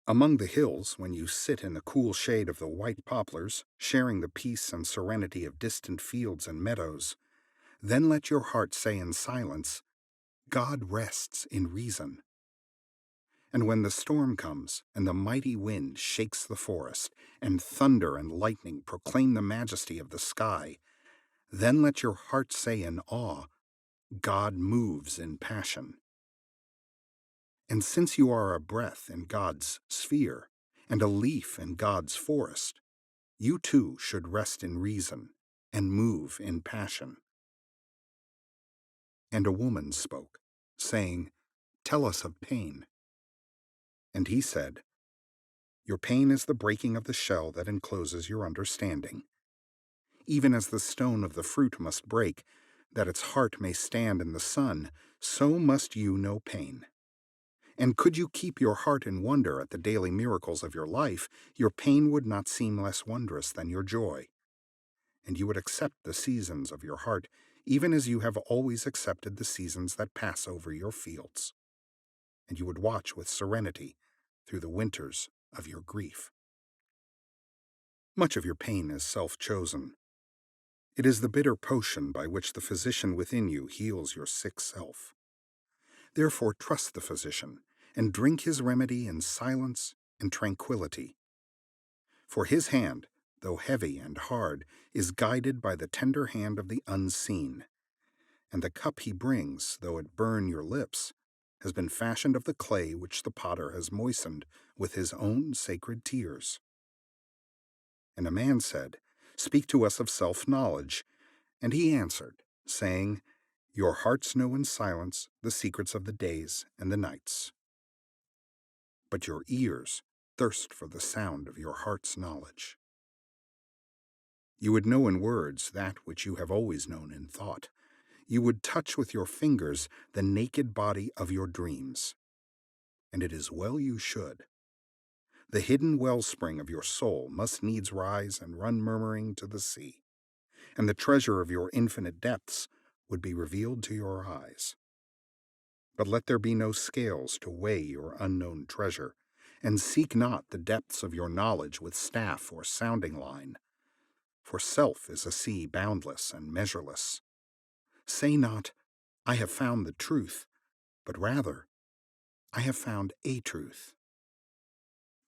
A: Among the hills, when you sit in the cool shade of the white poplars, sharing the peace and serenity of distant fields and meadows, then let your heart say in silence, God rests in reason. And when the storm comes, and the mighty wind shakes the forest, and thunder and lightning proclaim the majesty of the sky, then let your heart say in awe, God moves in passion. And since you are a breath in God's sphere, and a leaf in God's forest, you too should rest in reason, and move in passion. And a woman spoke, saying, Tell us of pain. And he said, Your pain is the breaking of the shell that encloses your understanding. Even as the stone of the fruit must break, that its heart may stand in the sun, so must you know pain. And could you keep your heart in wonder at the daily miracles of your life, your pain would not seem less wondrous than your joy. And you would accept the seasons of your heart, even as you have always accepted the seasons that pass over your fields. And you would watch with serenity through the winters of your grief. Much of your pain is self-chosen. It is the bitter potion by which the physician within you heals your sick self. Therefore trust the physician, and drink his remedy in silence and tranquility. For his hand, though heavy and hard, is guided by the tender hand of the unseen, and the cup he brings, though it burn your lips, has been fashioned of the clay which the potter has moistened with his own sacred tears. And a man said, "Speak to us of self-knowledge." And he answered, saying, "Your hearts know in silence the secrets of the days and the nights. But your ears thirst for the sound of your heart's knowledge. You would know in words that which you have always known in thought. You would touch with your fingers the naked body of your dreams. And it is well you should. The hidden wellspring of your soul must needs rise and run murmuring to the sea, and the treasure of your infinite depths would be revealed to your eyes. But let there be no scales to weigh your unknown treasure, and seek not the depths of your knowledge with staff or sounding line, for self is a sea boundless and measureless. Say not, "I have found the truth," but rather, "I have found a truth."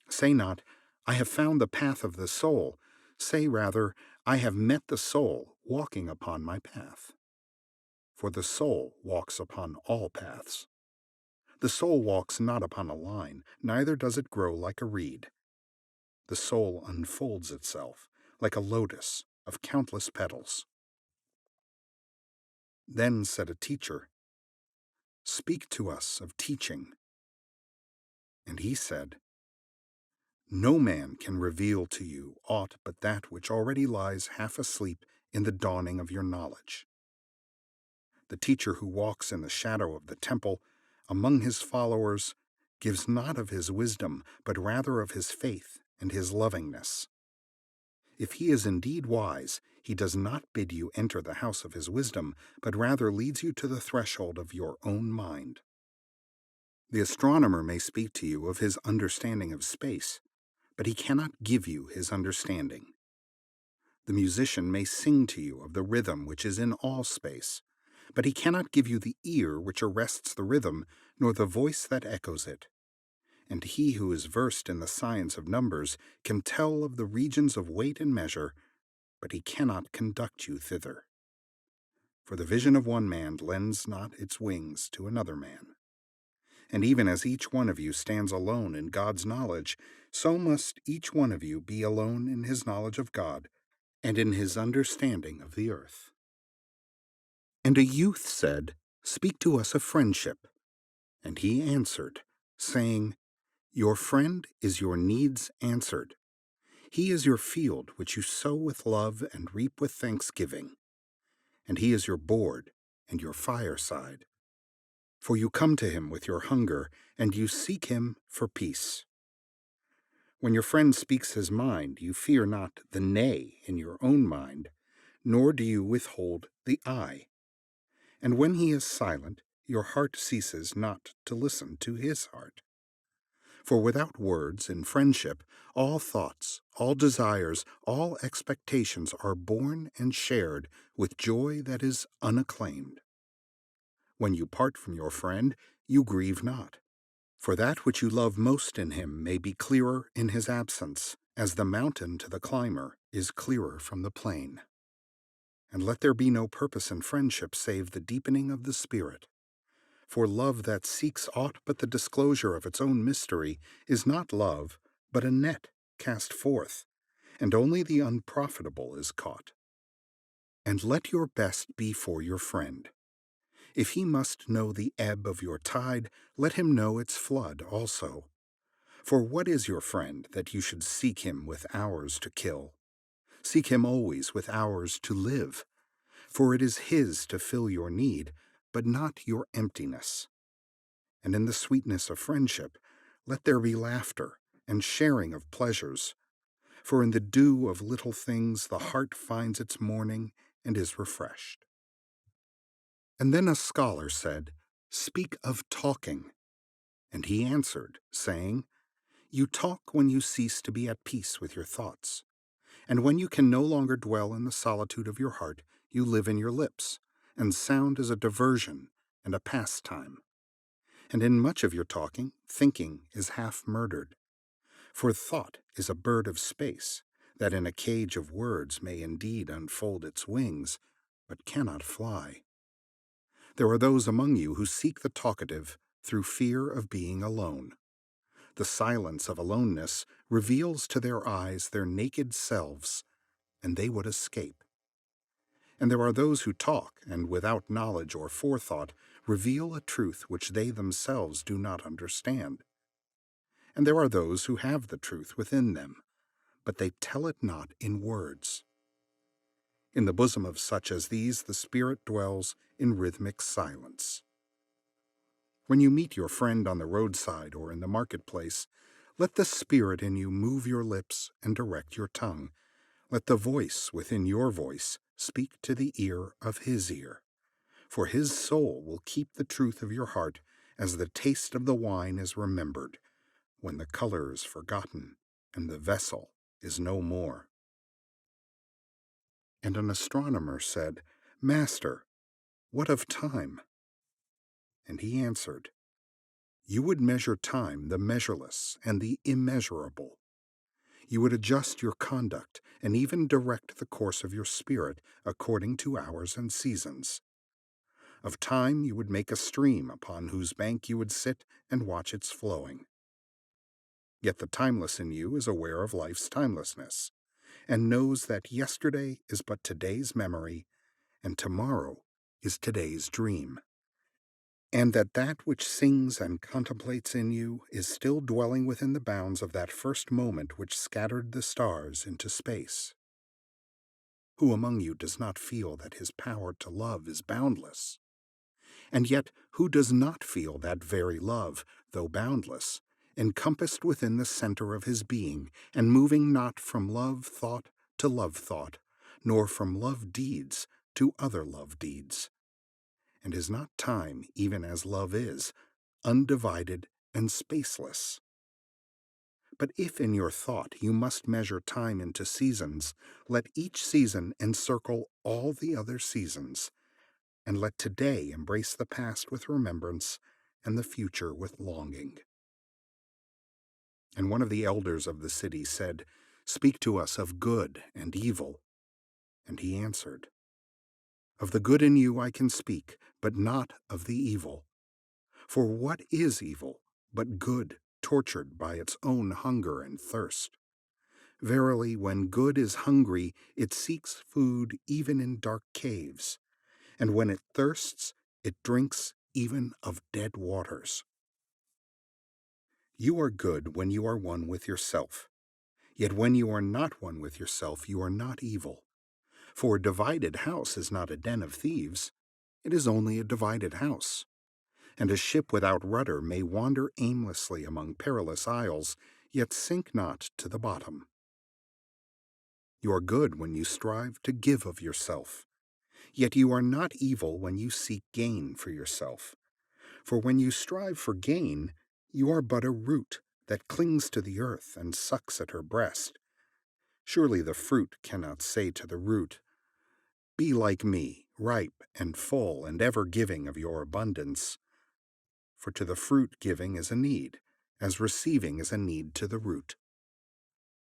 A: Say not, "I have found the path of the soul." Say rather, "I have met the soul walking upon my path." For the soul walks upon all paths. The soul walks not upon a line, neither does it grow like a reed. The soul unfolds itself like a lotus of countless petals. Then said a teacher, "Speak to us of teaching." And he said, "No man can reveal to you aught but that which already lies half asleep in the dawning of your knowledge. The teacher who walks in the shadow of the temple among his followers gives not of his wisdom, but rather of his faith and his lovingness. If he is indeed wise, he does not bid you enter the house of his wisdom, but rather leads you to the threshold of your own mind. The astronomer may speak to you of his understanding of space, but he cannot give you his understanding. The musician may sing to you of the rhythm which is in all space, but he cannot give you the ear which arrests the rhythm, nor the voice that echoes it. And he who is versed in the science of numbers can tell of the regions of weight and measure, but he cannot conduct you thither. For the vision of one man lends not its wings to another man. And even as each one of you stands alone in God's knowledge, so must each one of you be alone in his knowledge of God and in his understanding of the earth." And a youth said, "Speak to us of friendship." And he answered, saying, "Your friend is your needs answered. He is your field which you sow with love and reap with thanksgiving. And he is your board and your fireside. For you come to him with your hunger, and you seek him for peace. When your friend speaks his mind, you fear not the nay in your own mind, nor do you withhold the I. And when he is silent, your heart ceases not to listen to his heart. For without words, in friendship, all thoughts, all desires, all expectations are born and shared with joy that is unacclaimed. When you part from your friend, you grieve not, for that which you love most in him may be clearer in his absence, as the mountain to the climber is clearer from the plain. And let there be no purpose in friendship save the deepening of the spirit. For love that seeks aught but the disclosure of its own mystery is not love, but a net cast forth, and only the unprofitable is caught. And let your best be for your friend. If he must know the ebb of your tide, let him know its flood also. For what is your friend that you should seek him with hours to kill? Seek him always with hours to live, for it is his to fill your need, but not your emptiness. and in the sweetness of friendship, let there be laughter and sharing of pleasures. For in the dew of little things the heart finds its morning and is refreshed. And then a scholar said, "Speak of talking." And he answered, saying, "You talk when you cease to be at peace with your thoughts. And when you can no longer dwell in the solitude of your heart, you live in your lips, and sound is a diversion and a pastime. And in much of your talking, thinking is half murdered. For thought is a bird of space, that in a cage of words may indeed unfold its wings, but cannot fly. There are those among you who seek the talkative through fear of being alone. The silence of aloneness reveals to their eyes their naked selves, and they would escape. And there are those who talk, and without knowledge or forethought reveal a truth which they themselves do not understand. And there are those who have the truth within them, but they tell it not in words. In the bosom of such as these the Spirit dwells in rhythmic silence. When you meet your friend on the roadside or in the marketplace, let the Spirit in you move your lips and direct your tongue. Let the voice within your voice speak to the ear of his ear. For his soul will keep the truth of your heart as the taste of the wine is remembered, when the color is forgotten and the vessel is no more. And an astronomer said, "Master, what of time?" And he answered, "You would measure time, the measureless and the immeasurable. You would adjust your conduct and even direct the course of your spirit according to hours and seasons. Of time you would make a stream upon whose bank you would sit and watch its flowing. Yet the timeless in you is aware of life's timelessness, and knows that yesterday is but today's memory, and tomorrow is today's dream, and that that which sings and contemplates in you is still dwelling within the bounds of that first moment which scattered the stars into space. Who among you does not feel that his power to love is boundless? And yet who does not feel that very love, though boundless, encompassed within the center of his being, and moving not from love thought to love thought, nor from love deeds to other love deeds? And is not time, even as love is, undivided and spaceless? But if in your thought you must measure time into seasons, let each season encircle all the other seasons, and let today embrace the past with remembrance and the future with longing." And one of the elders of the city said, "Speak to us of good and evil." And he answered, "Of the good in you I can speak, but not of the evil. For what is evil but good tortured by its own hunger and thirst? Verily, when good is hungry, it seeks food even in dark caves, and when it thirsts, it drinks even of dead waters. You are good when you are one with yourself. Yet when you are not one with yourself, you are not evil. For a divided house is not a den of thieves. It is only a divided house. And a ship without rudder may wander aimlessly among perilous isles, yet sink not to the bottom. You are good when you strive to give of yourself. Yet you are not evil when you seek gain for yourself. For when you strive for gain, you are but a root that clings to the earth and sucks at her breast. Surely the fruit cannot say to the root, "Be like me, ripe and full and ever giving of your abundance." For to the fruit giving is a need, as receiving is a need to the root.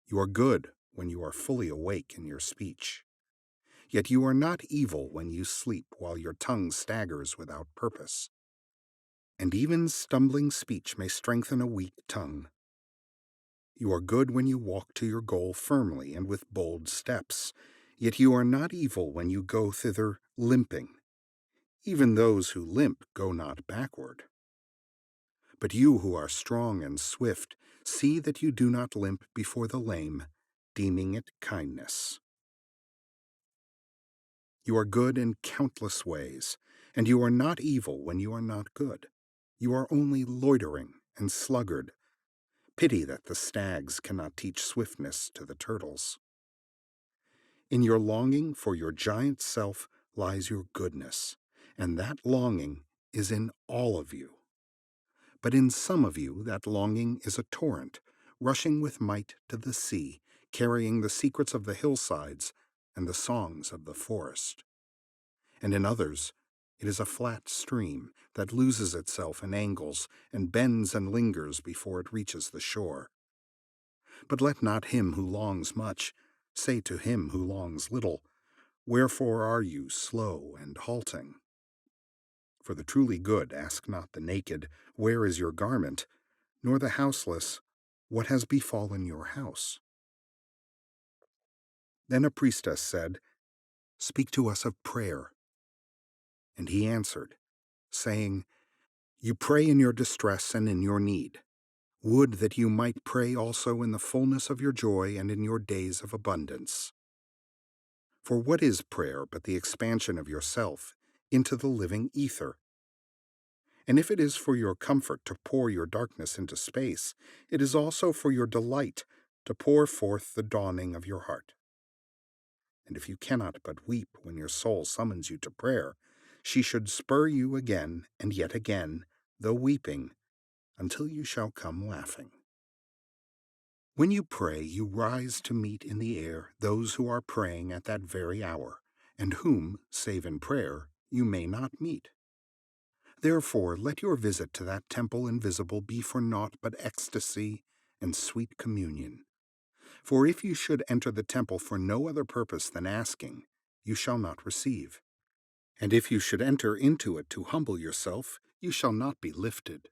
A: You are good when you are fully awake in your speech. Yet you are not evil when you sleep while your tongue staggers without purpose. And even stumbling speech may strengthen a weak tongue. You are good when you walk to your goal firmly and with bold steps, yet you are not evil when you go thither limping. Even those who limp go not backward. But you who are strong and swift, see that you do not limp before the lame, deeming it kindness. You are good in countless ways, and you are not evil when you are not good. You are only loitering and sluggard. Pity that the stags cannot teach swiftness to the turtles. In your longing for your giant self lies your goodness, and that longing is in all of you. But in some of you that longing is a torrent, rushing with might to the sea, carrying the secrets of the hillsides and the songs of the forest. And in others, it is a flat stream that loses itself in angles and bends and lingers before it reaches the shore. But let not him who longs much say to him who longs little, "Wherefore are you slow and halting?" For the truly good ask not the naked, "Where is your garment?" nor the houseless, "What has befallen your house?" Then a priestess said, "Speak to us of prayer." And he answered, saying, "You pray in your distress and in your need. Would that you might pray also in the fullness of your joy and in your days of abundance. For what is prayer but the expansion of yourself into the living ether? And if it is for your comfort to pour your darkness into space, it is also for your delight to pour forth the dawning of your heart. And if you cannot but weep when your soul summons you to prayer, she should spur you again and yet again, though weeping, until you shall come laughing. When you pray, you rise to meet in the air those who are praying at that very hour, and whom, save in prayer, you may not meet. Therefore, let your visit to that temple invisible be for naught but ecstasy and sweet communion. For if you should enter the temple for no other purpose than asking, you shall not receive. And if you should enter into it to humble yourself, you shall not be lifted.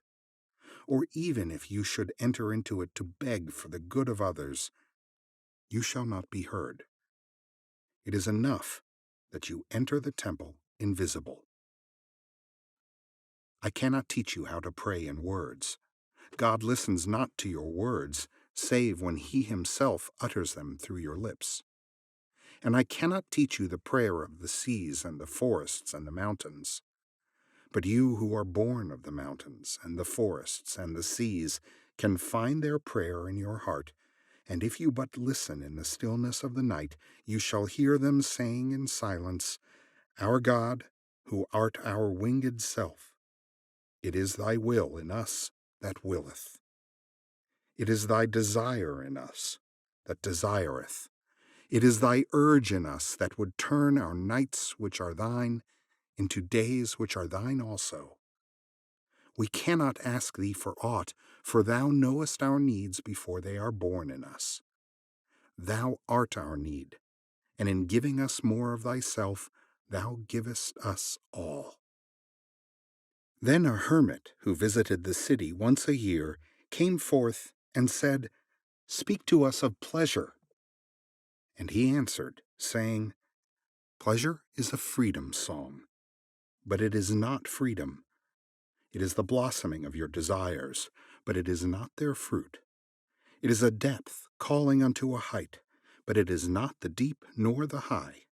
A: Or even if you should enter into it to beg for the good of others, you shall not be heard. It is enough that you enter the temple invisible. I cannot teach you how to pray in words. God listens not to your words, save when He Himself utters them through your lips. And I cannot teach you the prayer of the seas and the forests and the mountains. But you who are born of the mountains and the forests and the seas can find their prayer in your heart, and if you but listen in the stillness of the night, you shall hear them saying in silence, "Our God, who art our winged self, it is thy will in us that willeth. It is thy desire in us that desireth. It is thy urge in us that would turn our nights which are thine into days which are thine also. We cannot ask thee for aught, for thou knowest our needs before they are born in us. Thou art our need, and in giving us more of thyself, thou givest us all." Then a hermit who visited the city once a year came forth and said, "Speak to us of pleasure." And he answered, saying, "Pleasure is a freedom song, but it is not freedom. It is the blossoming of your desires, but it is not their fruit. It is a depth calling unto a height, but it is not the deep nor the high.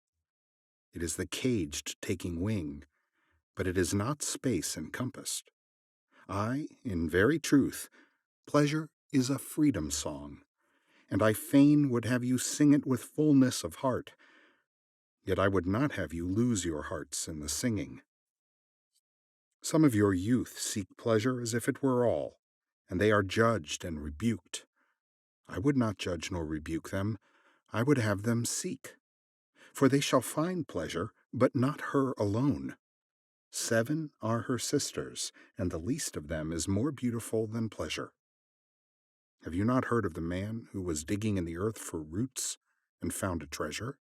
A: It is the caged taking wing, but it is not space encompassed. Aye, in very truth, pleasure is a freedom song, and I fain would have you sing it with fullness of heart, yet I would not have you lose your hearts in the singing. Some of your youth seek pleasure as if it were all, and they are judged and rebuked. I would not judge nor rebuke them, I would have them seek. For they shall find pleasure, but not her alone. 7 are her sisters, and the least of them is more beautiful than pleasure. Have you not heard of the man who was digging in the earth for roots and found a treasure?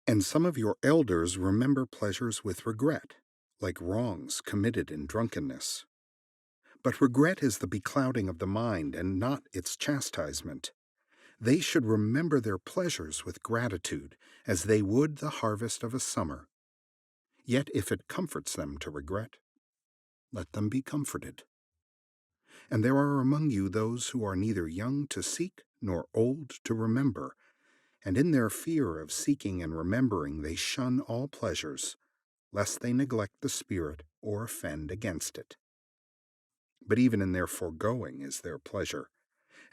A: And some of your elders remember pleasures with regret, like wrongs committed in drunkenness. But regret is the beclouding of the mind and not its chastisement. They should remember their pleasures with gratitude, as they would the harvest of a summer. Yet if it comforts them to regret, let them be comforted. And there are among you those who are neither young to seek nor old to remember, and in their fear of seeking and remembering they shun all pleasures, lest they neglect the spirit or offend against it. but even in their foregoing is their pleasure,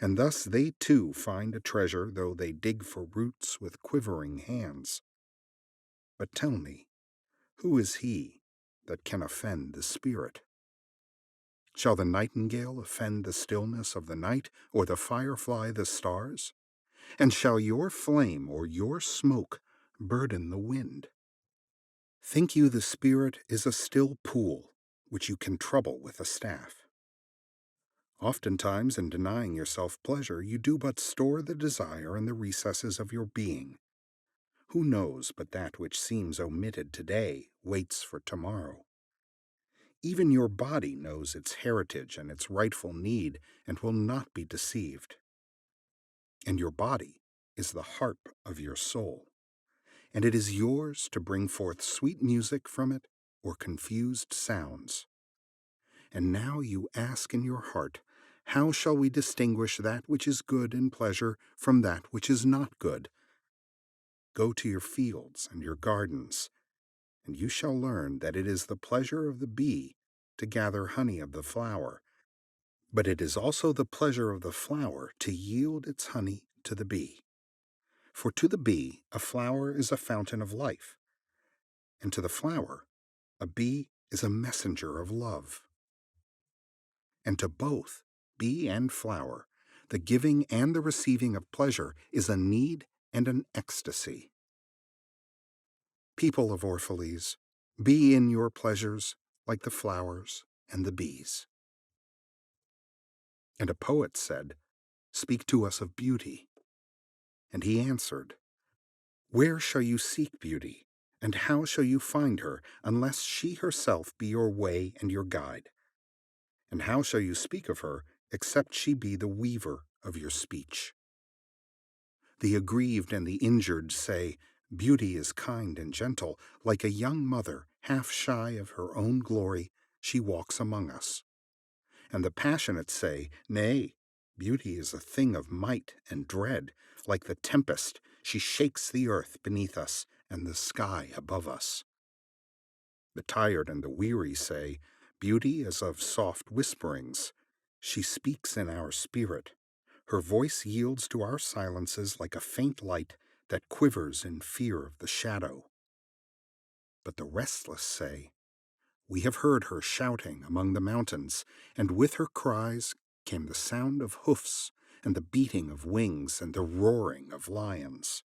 A: and thus they too find a treasure, though they dig for roots with quivering hands. But tell me, who is he that can offend the spirit? Shall the nightingale offend the stillness of the night, or the firefly the stars? And shall your flame or your smoke burden the wind? Think you the spirit is a still pool, which you can trouble with a staff? Oftentimes, in denying yourself pleasure, you do but store the desire in the recesses of your being. Who knows but that which seems omitted today waits for tomorrow? Even your body knows its heritage and its rightful need, and will not be deceived. And your body is the harp of your soul, and it is yours to bring forth sweet music from it or confused sounds. And now you ask in your heart, how shall we distinguish that which is good in pleasure from that which is not good? Go to your fields and your gardens, and you shall learn that it is the pleasure of the bee to gather honey of the flower, but it is also the pleasure of the flower to yield its honey to the bee. For to the bee a flower is a fountain of life, and to the flower a bee is a messenger of love. And to both, bee and flower, the giving and the receiving of pleasure is a need and an ecstasy. People of Orphalese, be in your pleasures like the flowers and the bees. And a poet said, speak to us of beauty. And he answered, where shall you seek beauty, and how shall you find her, unless she herself be your way and your guide? And how shall you speak of her, except she be the weaver of your speech? The aggrieved and the injured say, beauty is kind and gentle, like a young mother, half shy of her own glory, she walks among us. And the passionate say, nay, beauty is a thing of might and dread, like the tempest, she shakes the earth beneath us and the sky above us. The tired and the weary say, beauty is of soft whisperings, she speaks in our spirit. Her voice yields to our silences like a faint light that quivers in fear of the shadow. But the restless say, we have heard her shouting among the mountains, and with her cries came the sound of hoofs and the beating of wings and the roaring of lions.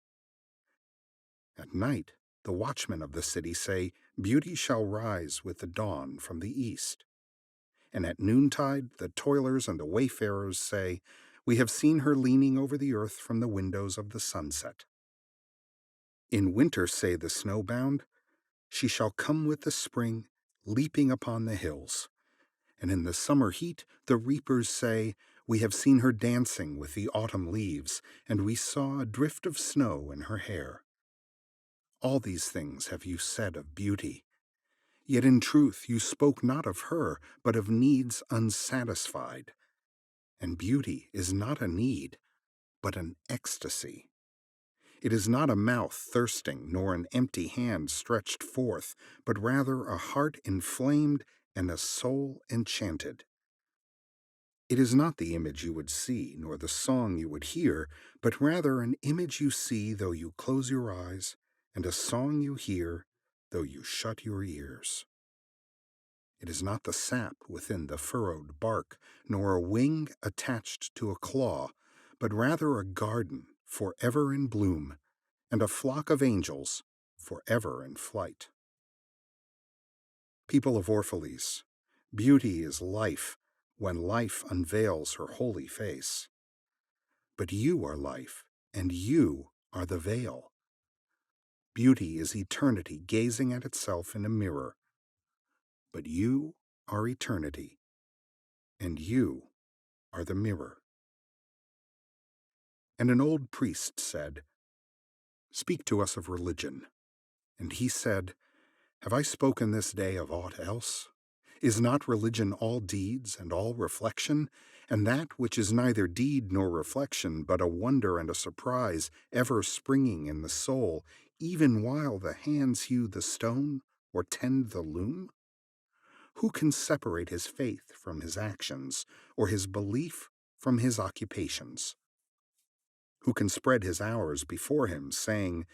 A: At night, the watchmen of the city say, beauty shall rise with the dawn from the east. And at noontide, the toilers and the wayfarers say, we have seen her leaning over the earth from the windows of the sunset. In winter, say the snowbound, she shall come with the spring, leaping upon the hills. And in the summer heat, the reapers say, we have seen her dancing with the autumn leaves, and we saw a drift of snow in her hair. All these things have you said of beauty. Yet in truth you spoke not of her, but of needs unsatisfied. And beauty is not a need, but an ecstasy. It is not a mouth thirsting, nor an empty hand stretched forth, but rather a heart inflamed and a soul enchanted. It is not the image you would see, nor the song you would hear, but rather an image you see though you close your eyes, and a song you hear though you shut your ears. It is not the sap within the furrowed bark, nor a wing attached to a claw, but rather a garden forever in bloom, and a flock of angels forever in flight. People of Orphalese, beauty is life when life unveils her holy face. But you are life, and you are the veil. Beauty is eternity gazing at itself in a mirror. But you are eternity, and you are the mirror. And an old priest said, speak to us of religion. And he said, have I spoken this day of aught else? Is not religion all deeds and all reflection, and that which is neither deed nor reflection, but a wonder and a surprise ever springing in the soul, even while the hands hew the stone or tend the loom? Who can separate his faith from his actions, or his belief from his occupations? Who can spread his hours before him, saying,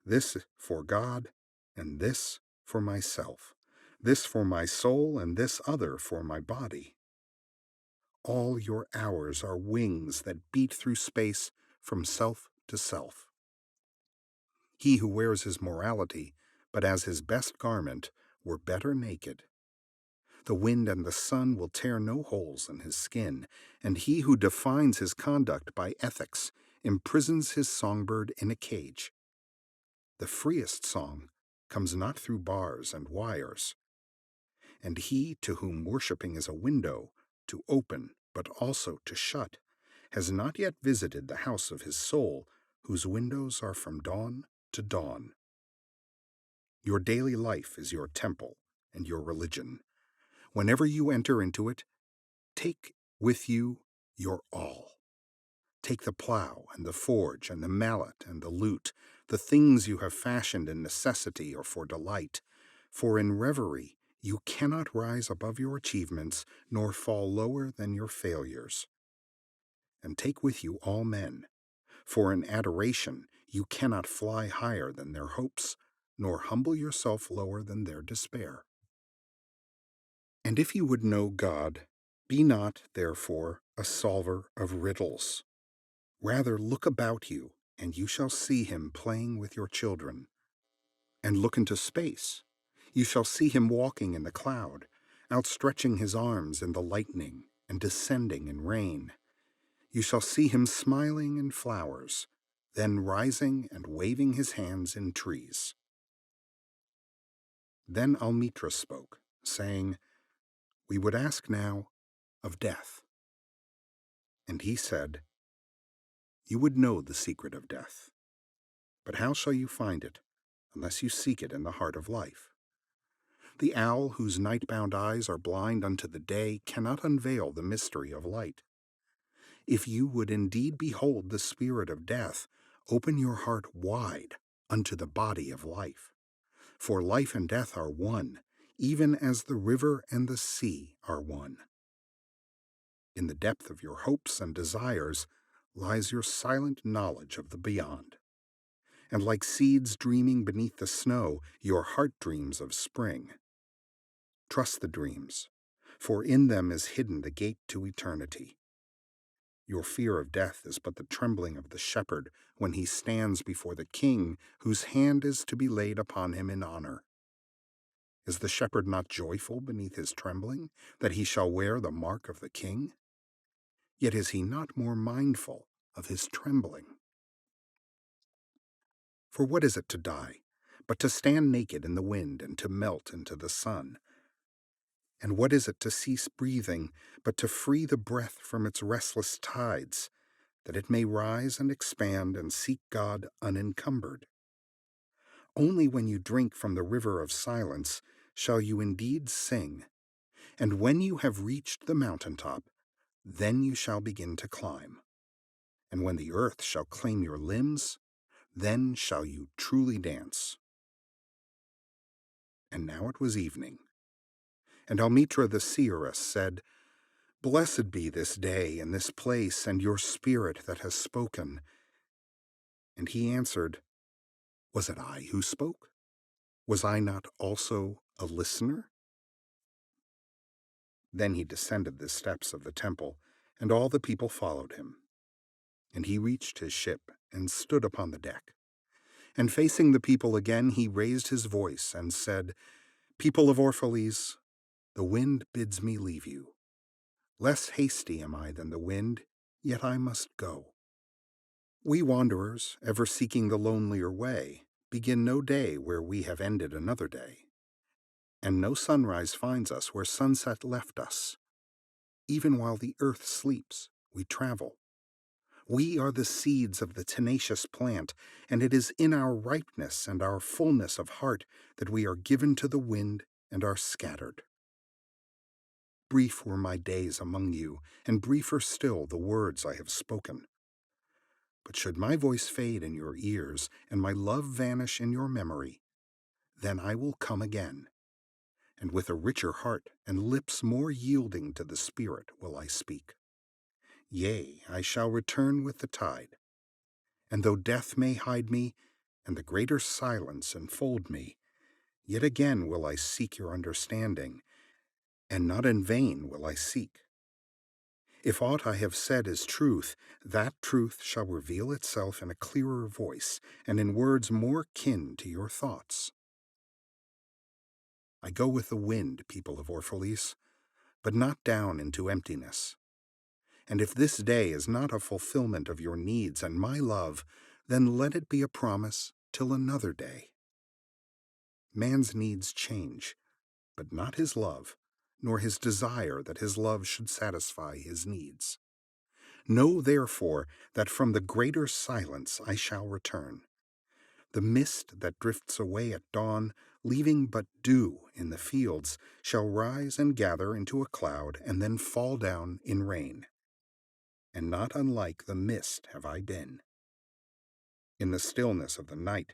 A: this for God, and this for myself, this for my soul, and this other for my body? All your hours are wings that beat through space from self to self. He who wears his morality, but as his best garment, were better naked. The wind and the sun will tear no holes in his skin, and he who defines his conduct by ethics imprisons his songbird in a cage. The freest song comes not through bars and wires, and he to whom worshipping is a window, to open but also to shut, has not yet visited the house of his soul, whose windows are from dawn to dawn. Your daily life is your temple and your religion. Whenever you enter into it, take with you your all. Take the plow and the forge and the mallet and the lute, the things you have fashioned in necessity or for delight, for in reverie you cannot rise above your achievements nor fall lower than your failures. And take with you all men, for in adoration you cannot fly higher than their hopes, nor humble yourself lower than their despair. And if you would know God, be not, therefore, a solver of riddles. Rather look about you, and you shall see him playing with your children. And look into space. You shall see him walking in the cloud, outstretching his arms in the lightning, and descending in rain. You shall see him smiling in flowers, then rising and waving his hands in trees. Then Almitra spoke, saying, we would ask now of death. And he said, you would know the secret of death. But how shall you find it, unless you seek it in the heart of life? The owl whose night-bound eyes are blind unto the day cannot unveil the mystery of light. If you would indeed behold the spirit of death, open your heart wide unto the body of life. For life and death are one, even as the river and the sea are one. In the depth of your hopes and desires lies your silent knowledge of the beyond. And like seeds dreaming beneath the snow, your heart dreams of spring. Trust the dreams, for in them is hidden the gate to eternity. Your fear of death is but the trembling of the shepherd when he stands before the king whose hand is to be laid upon him in honor. Is the shepherd not joyful beneath his trembling, that he shall wear the mark of the king? Yet is he not more mindful of his trembling? For what is it to die, but to stand naked in the wind and to melt into the sun? And what is it to cease breathing, but to free the breath from its restless tides, that it may rise and expand and seek God unencumbered? Only when you drink from the river of silence shall you indeed sing, and when you have reached the mountaintop, then you shall begin to climb. And when the earth shall claim your limbs, then shall you truly dance. And now it was evening. And Almitra the seeress said, blessed be this day and this place and your spirit that has spoken. And he answered, was it I who spoke? Was I not also a listener? Then he descended the steps of the temple, and all the people followed him. And he reached his ship and stood upon the deck. And facing the people again, he raised his voice and said, people of Orphalese, the wind bids me leave you. Less hasty am I than the wind, yet I must go. We wanderers, ever seeking the lonelier way, begin no day where we have ended another day. And no sunrise finds us where sunset left us. Even while the earth sleeps, we travel. We are the seeds of the tenacious plant, and it is in our ripeness and our fullness of heart that we are given to the wind and are scattered. Brief were my days among you, and briefer still the words I have spoken. But should my voice fade in your ears, and my love vanish in your memory, then I will come again, and with a richer heart and lips more yielding to the Spirit will I speak. Yea, I shall return with the tide, and though death may hide me, and the greater silence enfold me, yet again will I seek your understanding, and not in vain will I seek. If aught I have said is truth, that truth shall reveal itself in a clearer voice, and in words more kin to your thoughts. I go with the wind, people of Orphalese, but not down into emptiness. And if this day is not a fulfillment of your needs and my love, then let it be a promise till another day. Man's needs change, but not his love, nor his desire that his love should satisfy his needs. Know, therefore, that from the greater silence I shall return. The mist that drifts away at dawn, leaving but dew in the fields, shall rise and gather into a cloud and then fall down in rain. And not unlike the mist have I been. In the stillness of the night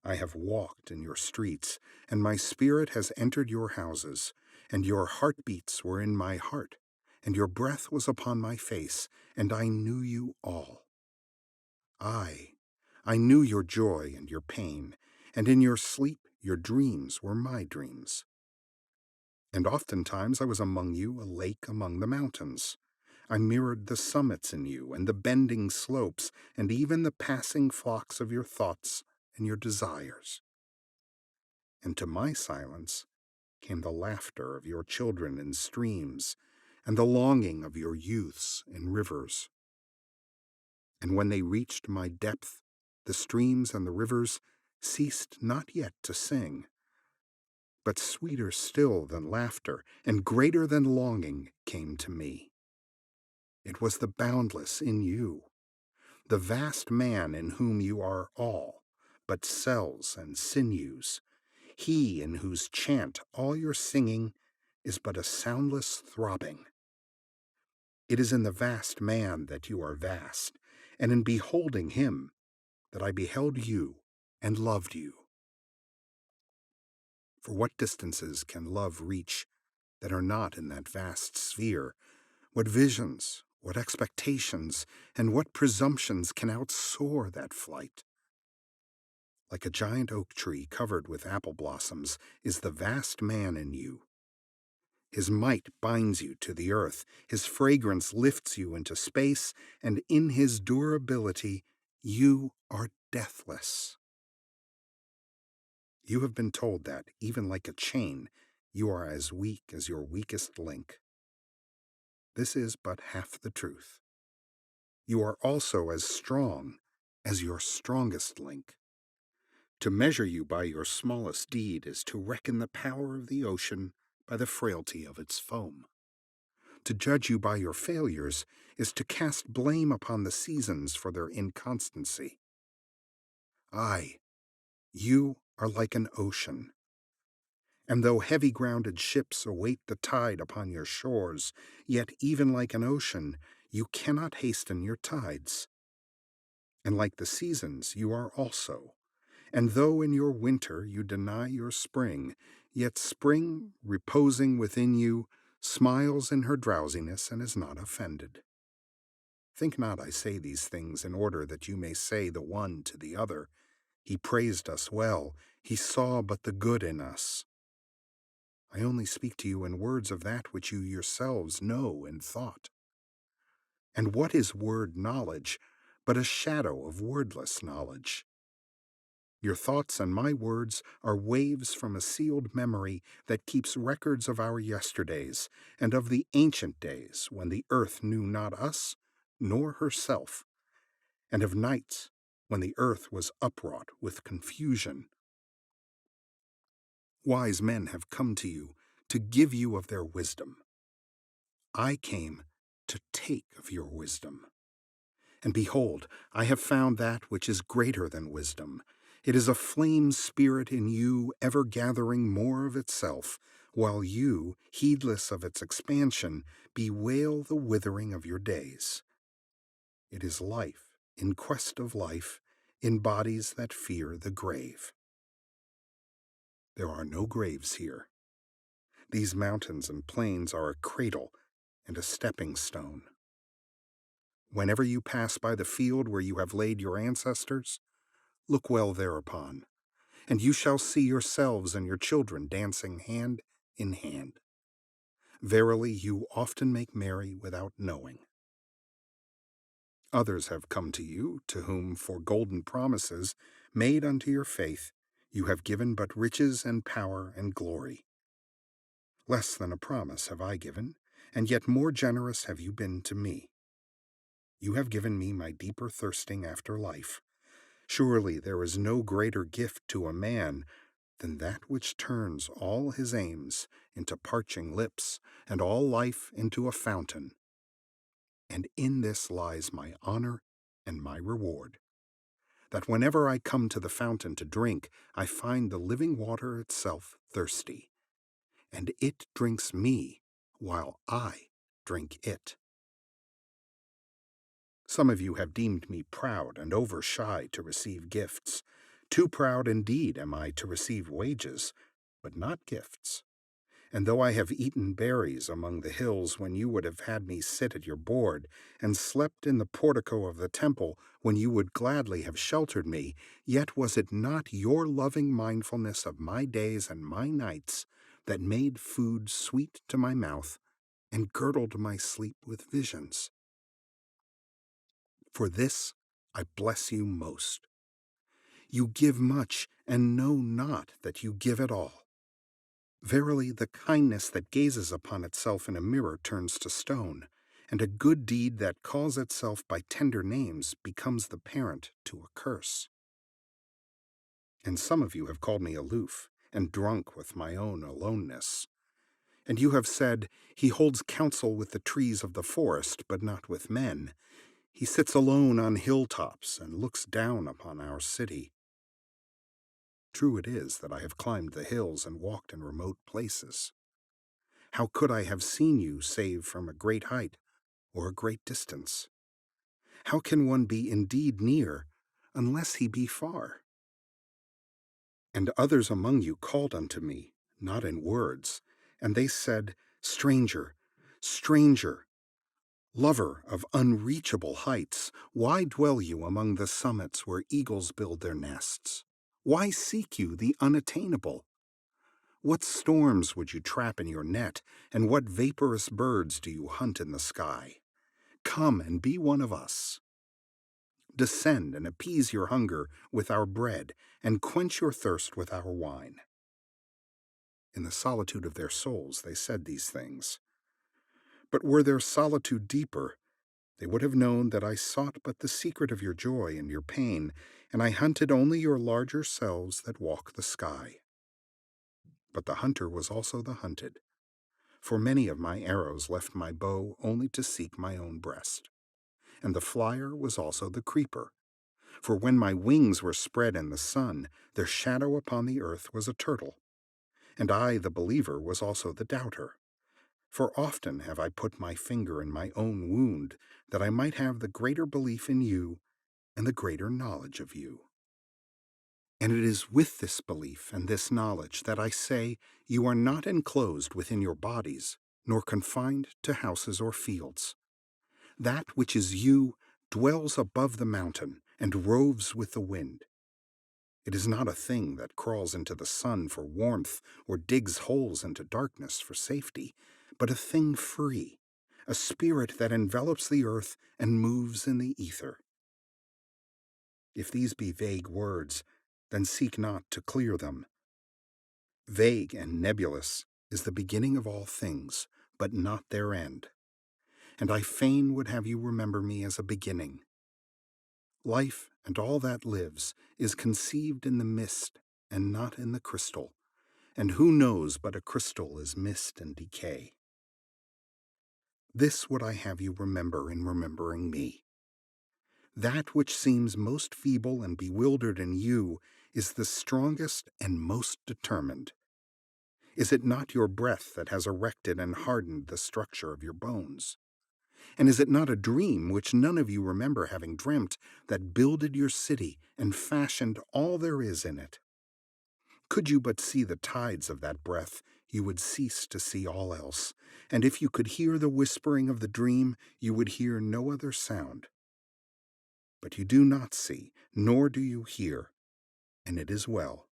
A: I have walked in your streets, and my spirit has entered your houses, and your heartbeats were in my heart, and your breath was upon my face, and I knew you all. I knew your joy and your pain, and in your sleep your dreams were my dreams. And oftentimes I was among you, a lake among the mountains. I mirrored the summits in you, and the bending slopes, and even the passing flocks of your thoughts and your desires. And to my silence came the laughter of your children in streams, and the longing of your youths in rivers. And when they reached my depth, the streams and the rivers ceased not yet to sing. But sweeter still than laughter, and greater than longing, came to me. It was the boundless in you, the vast man in whom you are all, but cells and sinews, he in whose chant all your singing is but a soundless throbbing. It is in the vast man that you are vast, and in beholding him that I beheld you and loved you. For what distances can love reach that are not in that vast sphere? What visions, what expectations, and what presumptions can outsoar that flight? Like a giant oak tree covered with apple blossoms is the vast man in you. His might binds you to the earth, his fragrance lifts you into space, and in his durability you are deathless. You have been told that, even like a chain, you are as weak as your weakest link. This is but half the truth. You are also as strong as your strongest link. To measure you by your smallest deed is to reckon the power of the ocean by the frailty of its foam. To judge you by your failures is to cast blame upon the seasons for their inconstancy. Aye, you are like an ocean. And though heavy-grounded ships await the tide upon your shores, yet even like an ocean, you cannot hasten your tides. And like the seasons you are also. And though in your winter you deny your spring, yet spring, reposing within you, smiles in her drowsiness and is not offended. Think not I say these things in order that you may say the one to the other, he praised us well, he saw but the good in us. I only speak to you in words of that which you yourselves know in thought. And what is word knowledge but a shadow of wordless knowledge? Your thoughts and my words are waves from a sealed memory that keeps records of our yesterdays and of the ancient days when the earth knew not us nor herself, and of nights when the earth was upwrought with confusion. Wise men have come to you to give you of their wisdom. I came to take of your wisdom. And behold, I have found that which is greater than wisdom. It is a flame spirit in you ever gathering more of itself, while you, heedless of its expansion, bewail the withering of your days. It is life in quest of life in bodies that fear the grave. There are no graves here. These mountains and plains are a cradle and a stepping stone. Whenever you pass by the field where you have laid your ancestors, look well thereupon, and you shall see yourselves and your children dancing hand in hand. Verily, you often make merry without knowing. Others have come to you, to whom, for golden promises made unto your faith, you have given but riches and power and glory. Less than a promise have I given, and yet more generous have you been to me. You have given me my deeper thirsting after life. Surely there is no greater gift to a man than that which turns all his aims into parching lips, and all life into a fountain. And in this lies my honor and my reward, that whenever I come to the fountain to drink, I find the living water itself thirsty, and it drinks me while I drink it. Some of you have deemed me proud and over-shy to receive gifts. Too proud indeed am I to receive wages, but not gifts. And though I have eaten berries among the hills when you would have had me sit at your board, and slept in the portico of the temple when you would gladly have sheltered me, yet was it not your loving mindfulness of my days and my nights that made food sweet to my mouth and girdled my sleep with visions. For this I bless you most. You give much, and know not that you give at all. Verily, the kindness that gazes upon itself in a mirror turns to stone, and a good deed that calls itself by tender names becomes the parent to a curse. And some of you have called me aloof, and drunk with my own aloneness. And you have said, he holds counsel with the trees of the forest, but not with men. He sits alone on hilltops and looks down upon our city. True it is that I have climbed the hills and walked in remote places. How could I have seen you save from a great height or a great distance? How can one be indeed near unless he be far? And others among you called unto me, not in words, and they said, Stranger, stranger, lover of unreachable heights, why dwell you among the summits where eagles build their nests? Why seek you the unattainable? What storms would you trap in your net, and what vaporous birds do you hunt in the sky? Come and be one of us. Descend and appease your hunger with our bread, and quench your thirst with our wine. In the solitude of their souls they said these things. But were their solitude deeper, they would have known that I sought but the secret of your joy and your pain, and I hunted only your larger selves that walk the sky. But the hunter was also the hunted, for many of my arrows left my bow only to seek my own breast. And the flyer was also the creeper, for when my wings were spread in the sun, their shadow upon the earth was a turtle. And I, the believer, was also the doubter. For often have I put my finger in my own wound, that I might have the greater belief in you and the greater knowledge of you. And it is with this belief and this knowledge that I say, you are not enclosed within your bodies, nor confined to houses or fields. That which is you dwells above the mountain and roves with the wind. It is not a thing that crawls into the sun for warmth or digs holes into darkness for safety, but a thing free, a spirit that envelops the earth and moves in the ether. If these be vague words, then seek not to clear them. Vague and nebulous is the beginning of all things, but not their end. And I fain would have you remember me as a beginning. Life and all that lives is conceived in the mist and not in the crystal, and who knows but a crystal is mist and decay? This would I have you remember in remembering me. That which seems most feeble and bewildered in you is the strongest and most determined. Is it not your breath that has erected and hardened the structure of your bones? And is it not a dream which none of you remember having dreamt that builded your city and fashioned all there is in it? Could you but see the tides of that breath, you would cease to see all else, and if you could hear the whispering of the dream, you would hear no other sound. But you do not see, nor do you hear, and it is well.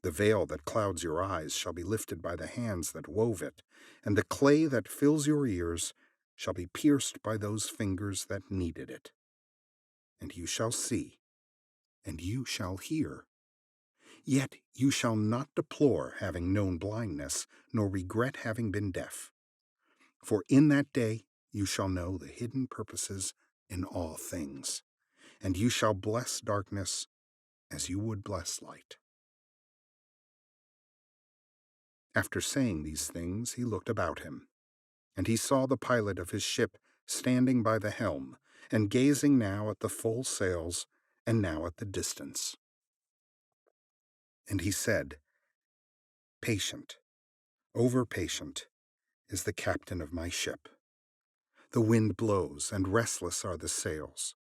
A: The veil that clouds your eyes shall be lifted by the hands that wove it, and the clay that fills your ears shall be pierced by those fingers that kneaded it. And you shall see, and you shall hear. Yet you shall not deplore having known blindness, nor regret having been deaf. For in that day you shall know the hidden purposes in all things, and you shall bless darkness as you would bless light. After saying these things, he looked about him, and he saw the pilot of his ship standing by the helm, and gazing now at the full sails, and now at the distance. And he said, "Patient, over-patient, is the captain of my ship. The wind blows, and restless are the sails.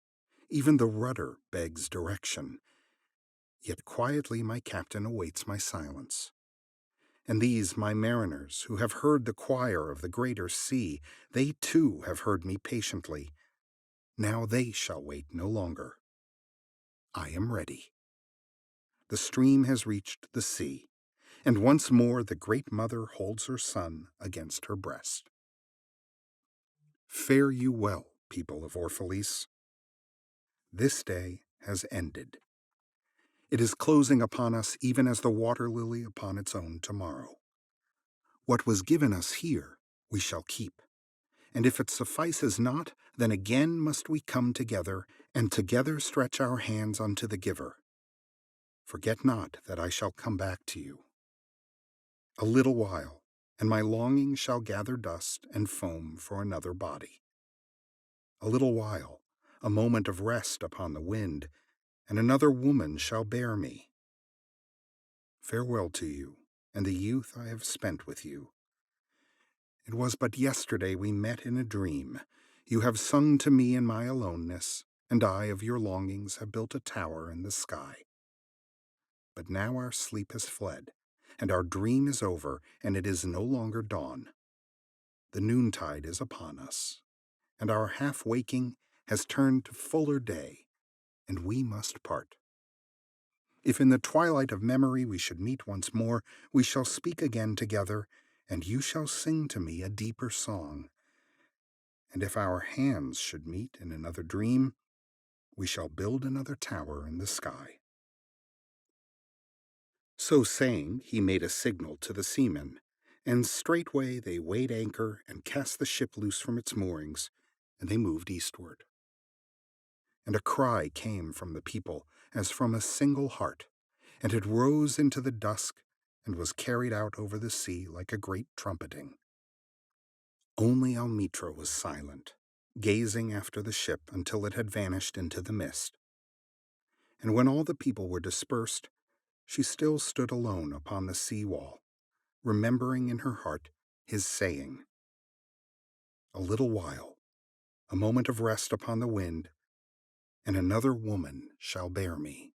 A: Even the rudder begs direction. Yet quietly my captain awaits my silence. And these, my mariners, who have heard the choir of the greater sea, they too have heard me patiently. Now they shall wait no longer. I am ready. The stream has reached the sea, and once more the great mother holds her son against her breast. Fare you well, people of Orphalese. This day has ended. It is closing upon us even as the water lily upon its own tomorrow. What was given us here we shall keep, and if it suffices not, then again must we come together, and together stretch our hands unto the giver. Forget not that I shall come back to you. A little while, and my longing shall gather dust and foam for another body. A little while, a moment of rest upon the wind, and another woman shall bear me. Farewell to you, and the youth I have spent with you. It was but yesterday we met in a dream. You have sung to me in my aloneness, and I of your longings have built a tower in the sky. But now our sleep has fled, and our dream is over, and it is no longer dawn. The noontide is upon us, and our half-waking has turned to fuller day, and we must part. If in the twilight of memory we should meet once more, we shall speak again together, and you shall sing to me a deeper song. And if our hands should meet in another dream, we shall build another tower in the sky." So saying, he made a signal to the seamen, and straightway they weighed anchor and cast the ship loose from its moorings, and they moved eastward. And a cry came from the people as from a single heart, and it rose into the dusk and was carried out over the sea like a great trumpeting. Only Almitra was silent, gazing after the ship until it had vanished into the mist. And when all the people were dispersed, she still stood alone upon the sea wall, remembering in her heart his saying, "A little while, a moment of rest upon the wind, and another woman shall bear me."